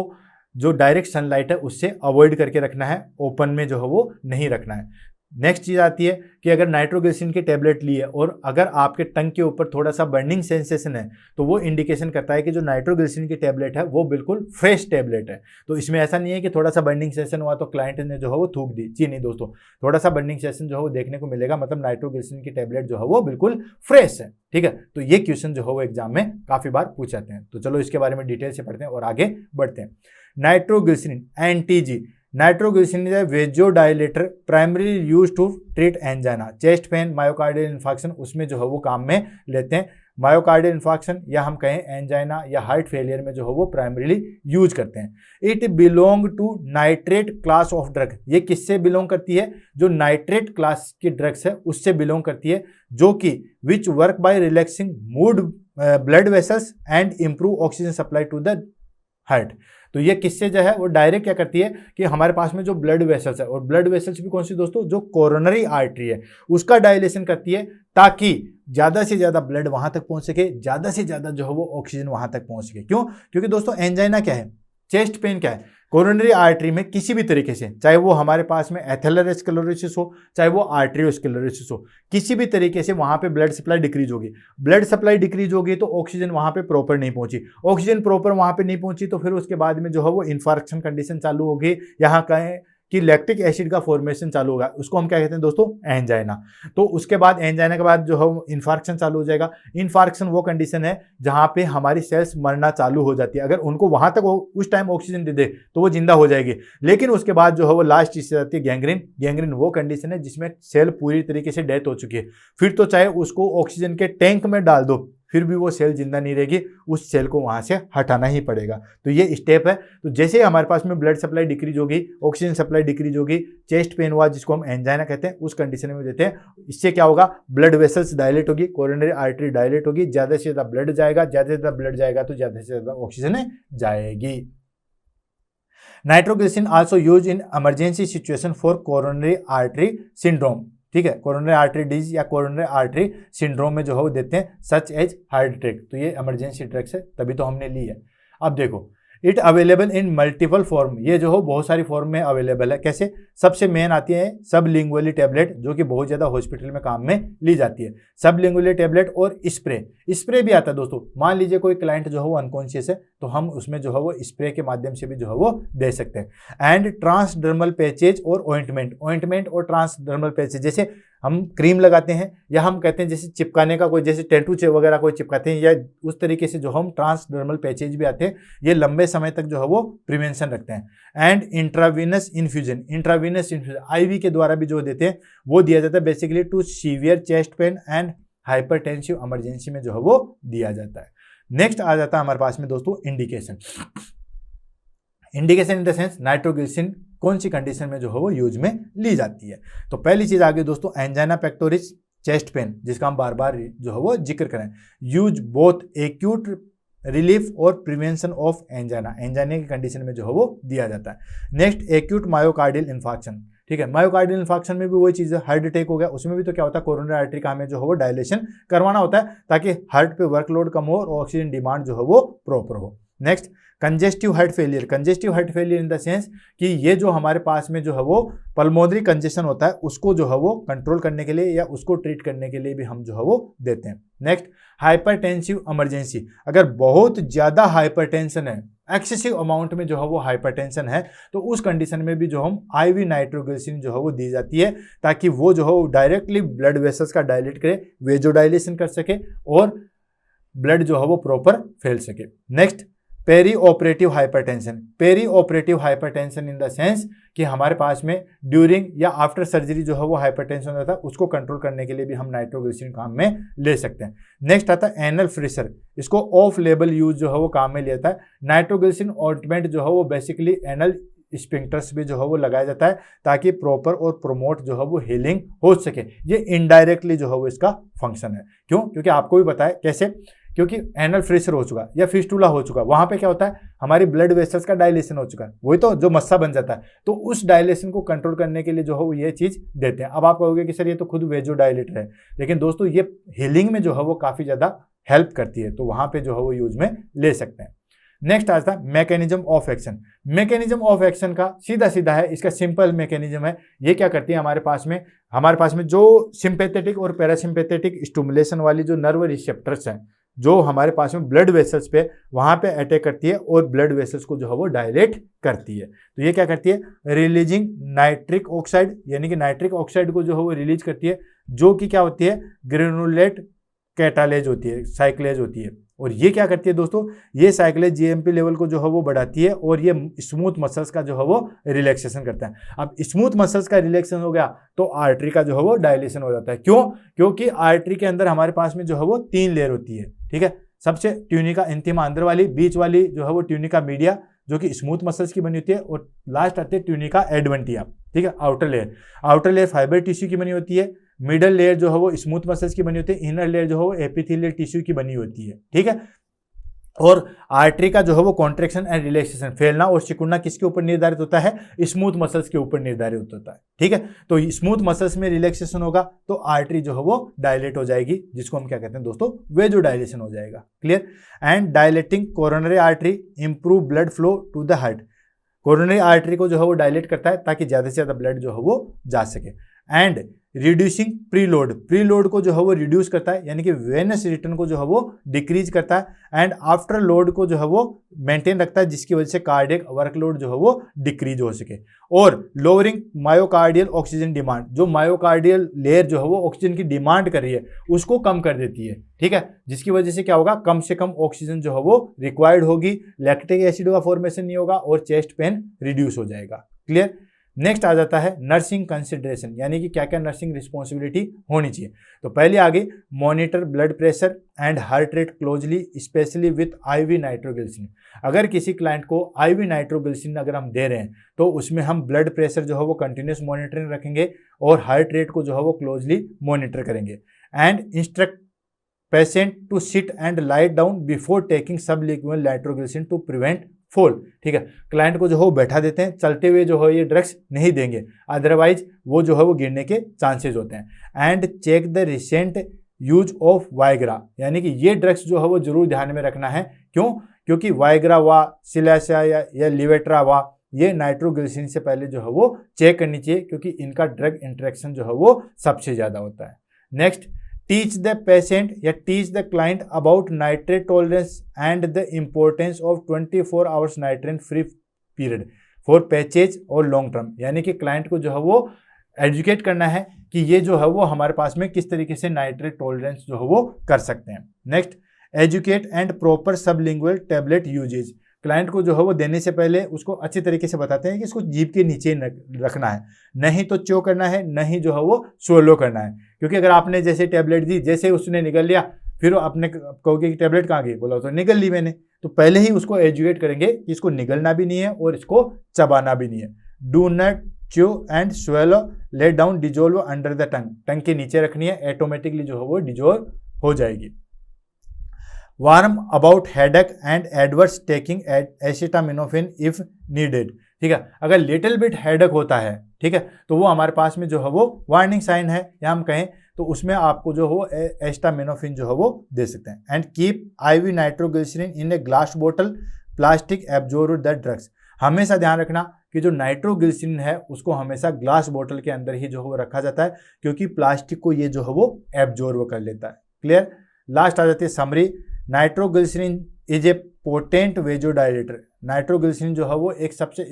जो डायरेक्ट सनलाइट है उससे अवॉइड करके रखना है, ओपन में जो है वो नहीं रखना है। नेक्स्ट चीज आती है कि अगर नाइट्रोग्लिसरीन की टेबलेट ली है और अगर आपके टंग के ऊपर थोड़ा सा बर्निंग सेंसेशन है तो वो इंडिकेशन करता है कि जो नाइट्रोग्लिसरीन की टेबलेट है वो बिल्कुल फ्रेश टेबलेट है। तो इसमें ऐसा नहीं है कि थोड़ा सा बर्निंग सेंसेशन हुआ तो क्लाइंट ने जो है वो थूक दी, जी नहीं दोस्तों, थोड़ा सा बर्निंग सेंसेशन जो है वो देखने को मिलेगा, मतलब नाइट्रोग्लिसरीन की टेबलेट जो है वो बिल्कुल फ्रेश है, ठीक है। तो ये क्वेश्चन जो है वो एग्जाम में काफी बार पूछ जाते हैं। तो चलो इसके बारे में डिटेल से पढ़ते हैं और आगे बढ़ते हैं। Nitroglycerin NTG, nitroglycerin is a vasodilator primary use to treat angina, chest pain, myocardial infection, उसमें जो है वो काम में लेते हैं। मायोकार्डियल इन्फेक्शन या हम कहें एंजाइना या हार्ट फेलियर में जो है वो प्राइमरीली यूज करते हैं। It belong to nitrate class of drug, ये किससे बिलोंग करती है? जो नाइट्रेट क्लास की ड्रग्स है उससे बिलोंग करती है, जो कि which work by relaxing mood blood vessels and improve oxygen supply to the heart. तो ये किससे जो है वो डायरेक्ट क्या करती है कि हमारे पास में जो ब्लड वेसल्स है, और ब्लड वेसल्स भी कौन सी दोस्तों? जो कोरोनरी आर्टरी है उसका डायलेशन करती है ताकि ज्यादा से ज्यादा ब्लड वहां तक पहुंच सके, ज्यादा से ज्यादा जो है वो ऑक्सीजन वहां तक पहुंच सके। क्यों? क्योंकि दोस्तों एंजाइना क्या है, चेस्ट पेन क्या है, कोरोनरी आर्टरी में किसी भी तरीके से, चाहे वो हमारे पास में एथेरोस्क्लेरोसिस हो, चाहे वो आर्टेरियोस्क्लेरोसिस हो, किसी भी तरीके से वहां पे ब्लड सप्लाई डिक्रीज होगी। ब्लड सप्लाई डिक्रीज होगी तो ऑक्सीजन वहां पे प्रॉपर नहीं पहुंची, ऑक्सीजन प्रॉपर वहां पे नहीं पहुंची तो फिर उसके बाद में जो है वो इन्फार्क्शन कंडीशन चालू होगी, यहाँ कहें कि लैक्टिक एसिड का फॉर्मेशन चालू होगा, उसको हम क्या कहते हैं दोस्तों? एंजाइना। तो उसके बाद एंजाइना के बाद जो है इन्फार्क्शन चालू हो जाएगा। इन्फार्क्शन वो कंडीशन है जहां पे हमारी सेल्स मरना चालू हो जाती है, अगर उनको वहां तक उस टाइम ऑक्सीजन दे दे तो वो जिंदा हो जाएगी। लेकिन उसके बाद जो है वो लास्ट चीज आती है गैंग्रीन। गैंग्रीन वो कंडीशन है जिसमें सेल पूरी तरीके से डेथ हो चुकी है, फिर तो चाहे उसको ऑक्सीजन के टैंक में डाल दो फिर भी वो सेल जिंदा नहीं रहेगी, उस सेल को वहां से हटाना ही पड़ेगा। तो ये स्टेप है। तो जैसे ही हमारे पास में ब्लड सप्लाई डिक्रीज होगी, ऑक्सीजन सप्लाई डिक्रीज होगी, चेस्ट पेन हुआ जिसको हम एंजाइना कहते हैं, उस कंडीशन में देते हैं। इससे क्या होगा? ब्लड वेसल्स डायलेट होगी, कोरोनरी आर्टरी डायलेट होगी, ज्यादा से ज्यादा ब्लड जाएगा, ज्यादा से ज्यादा ब्लड जाएगा तो ज्यादा से ज्यादा ऑक्सीजन जाएगी। Nitroglycerin also use in emergency situation for coronary artery syndrome, ठीक है, कोरोनरी आर्टरी डिजीज या कोरोनरी आर्टरी सिंड्रोम में जो है वो देते हैं, सच एज हार्ट अटैक। तो ये इमरजेंसी ड्रग्स है, तभी तो हमने ली है। अब देखो, it available in multiple form, ये जो हो बहुत सारी फॉर्म में अवेलेबल है। कैसे? सबसे मेन आती है सब लिंगुअली टेबलेट, जो कि बहुत ज्यादा हॉस्पिटल में काम में ली जाती है। सब लिंगुअली टेबलेट और स्प्रे भी आता है दोस्तों। मान लीजिए कोई क्लाइंट जो है वो अनकॉन्शियस है तो हम उसमें जो है वो स्प्रे के माध्यम से भी जो है वो दे सकते हैं। एंड ट्रांसडर्मल पैचेज और ऑइंटमेंट और ट्रांसडर्मल पैचेज, जैसे हम क्रीम लगाते हैं या हम कहते हैं जैसे चिपकाने का कोई, जैसे टैटू वगैरह कोई चिपकाते हैं, या उस तरीके से जो हम ट्रांसडर्मल पैचेज भी आते हैं, ये लंबे समय तक जो है वो प्रिवेंशन रखते हैं। एंड इंट्रावीनस इन्फ्यूजन आईवी के द्वारा भी जो देते हैं वो दिया जाता है, basically to severe chest pain and hypertensive emergency में जो है वो दिया जाता है। नेक्स्ट आ जाता है हमारे पास में दोस्तों indication in the sense nitroglycerin कौन सी कंडीशन में जो है वो यूज में ली जाती है। तो पहली चीज आ गई दोस्तों एंजाइना पेक्टोरिस, चेस्ट पेन, जिसका हम बार बार जो है वो जिक्र करें। यूज बोथ एक्यूट रिलीफ और प्रिवेंशन ऑफ एंजाइना की कंडीशन में जो है वो दिया जाता है। नेक्स्ट एक्यूट मायोकार्डियल इन्फेक्शन, ठीक है, मायोकार्डियल इन्फेक्शन में भी वही चीज है, हार्ट अटैक हो गया, उसमें भी तो क्या होता है, कोरोनरी आर्टरी का हमें जो है वो डायलेशन करवाना होता है ताकि हार्ट पे वर्कलोड कम हो और ऑक्सीजन डिमांड जो है वो प्रॉपर हो। Next congestive heart failure, congestive heart failure in the sense कि ये जो हमारे पास में जो है वो पल्मोनरी कंजेशन होता है उसको जो है वो कंट्रोल करने के लिए या उसको ट्रीट करने के लिए भी हम जो है वो देते हैं। नेक्स्ट हाइपरटेंसिव इमरजेंसी, अगर बहुत ज़्यादा हाइपरटेंशन है, एक्सेसिव अमाउंट में जो है वो हाइपरटेंशन है, तो उस कंडीशन में भी जो हम IV नाइट्रोग्लिसरीन जो है वो दी जाती है ताकि वो जो है डायरेक्टली ब्लड वेसल्स का डायलेट करे, वेजोडाइलेशन कर सके और ब्लड जो है वो प्रॉपर फैल सके। Next perioperative hypertension, perioperative hypertension in the sense कि हमारे पास में ड्यूरिंग या आफ्टर सर्जरी जो है वो हाइपरटेंशन होता है, उसको कंट्रोल करने के लिए भी हम नाइट्रोग्लिसरीन काम में ले सकते हैं। नेक्स्ट आता है एनल फ्रिशर, इसको ऑफ लेबल यूज जो है वो काम में लिया जाता है। नाइट्रोग्लिसरीन ऑइंटमेंट जो है वो बेसिकली एनल स्पिंक्टर्स भी जो है वो लगाया जाता है ताकि प्रॉपर और प्रोमोट जो है वो हीलिंग हो सके। ये इनडायरेक्टली जो है वो इसका फंक्शन है। क्यों? क्योंकि आपको भी पता है कैसे, क्योंकि एनल फ्रिशर हो चुका या फिस्टुला हो चुका, वहां पे क्या होता है, हमारी ब्लड वेसल्स का डायलेशन हो चुका है, वही तो जो मस्सा बन जाता है, तो उस डायलेशन को कंट्रोल करने के लिए जो है वो ये चीज देते हैं। अब आप कहोगे कि सर ये तो खुद वेजो डायलेटर है, लेकिन दोस्तों ये हीलिंग में जो है वो काफी ज्यादा हेल्प करती है, तो वहां पे जो है वो यूज में ले सकते हैं। नेक्स्ट आता है mechanism of action. Mechanism of action का सीधा सीधा है, इसका सिंपल मैकेनिज्म है। ये क्या करती है, हमारे पास में जो सिंपैथेटिक और पैरासिम्पैथेटिक स्टिमुलेशन वाली जो नर्व रिसेप्टर्स हैं जो हमारे पास में ब्लड वेसल्स पे वहां पे अटैक करती है और ब्लड वेसल्स को जो है वो डायलेट करती है। तो ये क्या करती है, रिलीजिंग नाइट्रिक ऑक्साइड, यानी कि नाइट्रिक ऑक्साइड को जो है वो रिलीज करती है, जो कि क्या होती है, ग्रेनुलेट कैटालेज होती है, साइक्लेज होती है। और ये क्या करती है दोस्तों, ये साइक्लेज GMP लेवल को जो है वो बढ़ाती है और ये स्मूथ मसल्स का जो है वो रिलैक्सेशन करता है। अब स्मूथ मसल्स का रिलैक्सेशन हो गया तो आर्टरी का जो है वो डायलेशन हो जाता है। क्यों? क्योंकि आर्टरी के अंदर हमारे पास में जो है वो 3 लेयर होती है, ठीक है। सबसे ट्यूनिका इंफिमा अंदर वाली, बीच वाली जो है वो ट्यूनिका मीडिया जो कि स्मूथ मसल्स की बनी होती है, और लास्ट आती है ट्यूनिका एडवेंटिया, ठीक है, outer layer. Outer layer fibre tissue की बनी होती है, मिडल लेयर जो है वो स्मूथ मसल्स की बनी होती है, इनर लेयर जो है वो एपिथेलियल टिश्यू की बनी होती है, ठीक है। और आर्टरी का जो है वो कॉन्ट्रैक्शन एंड रिलैक्सेशन, फैलना और सिकुड़ना किसके ऊपर निर्धारित होता है, स्मूथ मसल्स के ऊपर निर्धारित होता है, ठीक है। तो स्मूथ मसल्स में रिलैक्सेशन होगा तो आर्टरी जो है वो डायलेट हो जाएगी, जिसको हम क्या कहते हैं दोस्तों, वेजो डायलेशन हो जाएगा। Clear? And dilating coronary artery improve blood flow to the heart, coronary artery को जो है वो डायलेट करता है ताकि ज्यादा से ज्यादा ब्लड जो है वो जा सके। एंड रिड्यूसिंग प्रीलोड, प्रीलोड को जो है वो रिड्यूस करता है, यानी कि वेनस रिटर्न को जो है वो डिक्रीज करता है। एंड आफ्टर लोड को जो है वो मेंटेन रखता है, जिसकी वजह से कार्डियक वर्कलोड जो है वो डिक्रीज हो सके। और लोअरिंग मायोकार्डियल ऑक्सीजन डिमांड, जो मायोकार्डियल लेयर जो है वो ऑक्सीजन की डिमांड कर रही है उसको कम कर देती है, ठीक है, जिसकी वजह से क्या होगा, कम से कम ऑक्सीजन जो है वो रिक्वायर्ड होगी, लैक्टिक एसिड का फॉर्मेशन नहीं होगा और चेस्ट पेन रिड्यूस हो जाएगा। क्लियर? नेक्स्ट आ जाता है नर्सिंग कंसिडरेशन, यानी कि क्या क्या नर्सिंग रिस्पॉन्सिबिलिटी होनी चाहिए। तो पहले आगे monitor blood pressure and heart rate closely specially with IV nitroglycerin. अगर किसी क्लाइंट को IV नाइट्रोग्लिसरीन अगर हम दे रहे हैं तो उसमें हम ब्लड प्रेशर जो है वो कंटिन्यूस मॉनिटरिंग रखेंगे और हार्ट रेट को जो है वो क्लोजली मॉनिटर करेंगे। And instruct patient to sit and lie down before taking sublingual nitroglycerin to prevent fall, ठीक है। क्लाइंट को जो है वो बैठा देते हैं, चलते हुए जो है ये ड्रग्स नहीं देंगे, अदरवाइज वो जो है वो गिरने के चांसेस होते हैं। And check the recent use of Viagra, यानी कि ये ड्रग्स जो है वो जरूर ध्यान में रखना है। क्यों? क्योंकि वाइग्रा वा, सिलासा या लिवेट्रा वा, ये नाइट्रोग्लिसरीन से पहले जो है वो चेक करनी चाहिए, क्योंकि इनका ड्रग इंटरेक्शन जो है वो सबसे ज्यादा होता है। नेक्स्ट, टीच द पेशेंट या teach the client about nitrate tolerance and the importance of 24 hours nitrate free period for patches और लॉन्ग टर्म, यानी कि क्लाइंट को जो है वो एजुकेट करना है कि ये जो है वो हमारे पास में किस तरीके से नाइट्रेट टॉलरेंस जो है वो कर सकते हैं। Next, educate and proper sublingual tablet usage, client को जो है वो देने से पहले उसको अच्छे तरीके से बताते हैं कि इसको जीभ के नीचे रखना है, नहीं तो च्यो करना है, नहीं जो है वो स्वलो करना है। क्योंकि अगर आपने जैसे टैबलेट दी, जैसे उसने निगल लिया, फिर आपने कहोगे कि टैबलेट कहाँ गई, बोला तो निगल ली मैंने, तो पहले ही उसको एजुकेट करेंगे कि इसको निगलना भी नहीं है और इसको चबाना भी नहीं है। Do not chew and swallow, let down dissolve under the tongue, tongue के नीचे रखनी है, ऑटोमेटिकली जो है वो डिजोल्व हो जाएगी। Warm about headache and adverse taking acetaminophen if needed, ठीक है। अगर लिटिल बिट हेडेक होता है, ठीक है, तो वो हमारे पास में जो है वो वार्निंग साइन है, या हम कहें तो उसमें आपको जो हो एसिटामिनोफेन जो है वो दे सकते हैं। And keep IV nitroglycerin in a glass बोतल प्लास्टिक एब्जॉर्ब द ड्रग्स। हमेशा ध्यान रखना कि जो नाइट्रोग्लिसरीन है उसको हमेशा ग्लास बोतल के अंदर ही जो है वो रखा जाता है, क्योंकि प्लास्टिक को ये जो है वो एब्जॉर्ब कर लेता है। क्लियर। लास्ट आ जाती है summary. Nitroglycerin is a potent vasodilator. Nitroglycerin जो है वो एक सबसे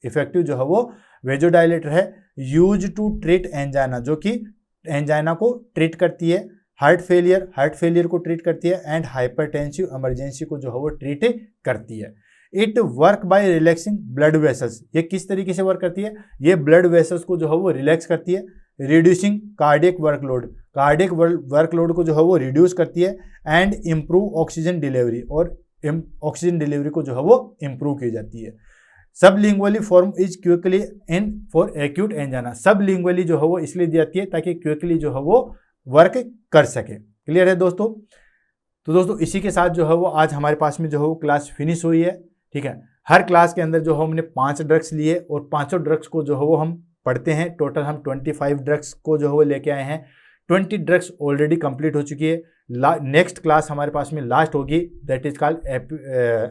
इफेक्टिव जो है वो वेजोडाइलेटर है, यूज टू ट्रीट एंजाइना, जो कि एंजाइना को ट्रीट करती है, हार्ट फेलियर को ट्रीट करती है, एंड हाइपरटेंसिव इमरजेंसी को जो है वो ट्रीट करती है। It work by relaxing blood vessels. ये किस तरीके से वर्क करती है? ये ब्लड वेसल्स को जो है वो रिलैक्स करती है, रिड्यूसिंग कार्डियक वर्कलोड को जो है वो रिड्यूस करती है, एंड इम्प्रूव ऑक्सीजन डिलीवरी, और ऑक्सीजन डिलीवरी को जो है वो इम्प्रूव की जाती है। Sublingually form is quickly in for acute angina. Sublingually जो है वो इसलिए दी जाती है ताकि क्विकली जो है वो वर्क कर सके। क्लियर है दोस्तों? तो दोस्तों इसी के साथ जो है वो आज हमारे पास में जो है वो क्लास फिनिश हुई है। ठीक है, हर क्लास के अंदर जो है हमने 5 ड्रग्स लिए और 5 ड्रग्स को जो है वो हम पढ़ते हैं। टोटल हम 25 ड्रग्स को जो है वो लेके आए हैं। 20 ड्रग्स ऑलरेडी कंप्लीट हो चुकी है। नेक्स्ट क्लास हमारे पास में लास्ट होगी, that is called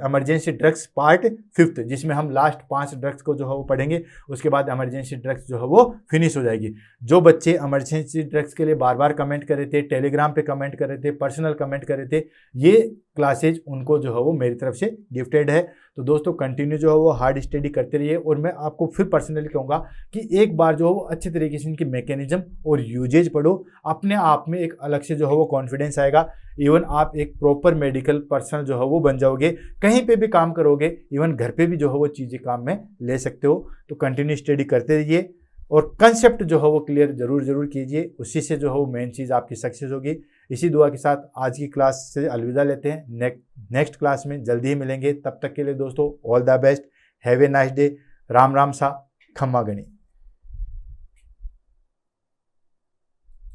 emergency drugs part 5, जिसमें हम लास्ट 5 ड्रग्स को जो है वो पढ़ेंगे। उसके बाद इमरजेंसी ड्रग्स जो है वो फिनिश हो जाएगी। जो बच्चे इमरजेंसी ड्रग्स के लिए बार बार कमेंट कर रहे थे, टेलीग्राम पे कमेंट कर रहे थे, पर्सनल कमेंट कर रहे थे, ये क्लासेज उनको जो है वो मेरी तरफ से गिफ्टेड है। तो दोस्तों कंटिन्यू जो है वो हार्ड स्टडी करते रहिए, और मैं आपको फिर पर्सनली कहूँगा कि एक बार जो है वो अच्छे तरीके से इनकी मैकेनिज्म और यूजेज पढ़ो, अपने आप में एक अलग से जो है वो कॉन्फिडेंस आएगा। इवन आप एक प्रॉपर मेडिकल पर्सन जो है वो बन जाओगे, कहीं पे भी काम करोगे, इवन घर पे भी जो है वो चीज़ें काम में ले सकते हो। तो कंटिन्यू स्टडी करते रहिए और कंसेप्ट जो है वो क्लियर जरूर कीजिए, उसी से जो है वो मेन चीज़ आपकी सक्सेस होगी। इसी दुआ के साथ आज की क्लास से अलविदा लेते हैं। नेक्स्ट क्लास में जल्दी ही मिलेंगे। तब तक के लिए दोस्तों all the best, have a nice day. Ram Ram सा, खम्मा गणी।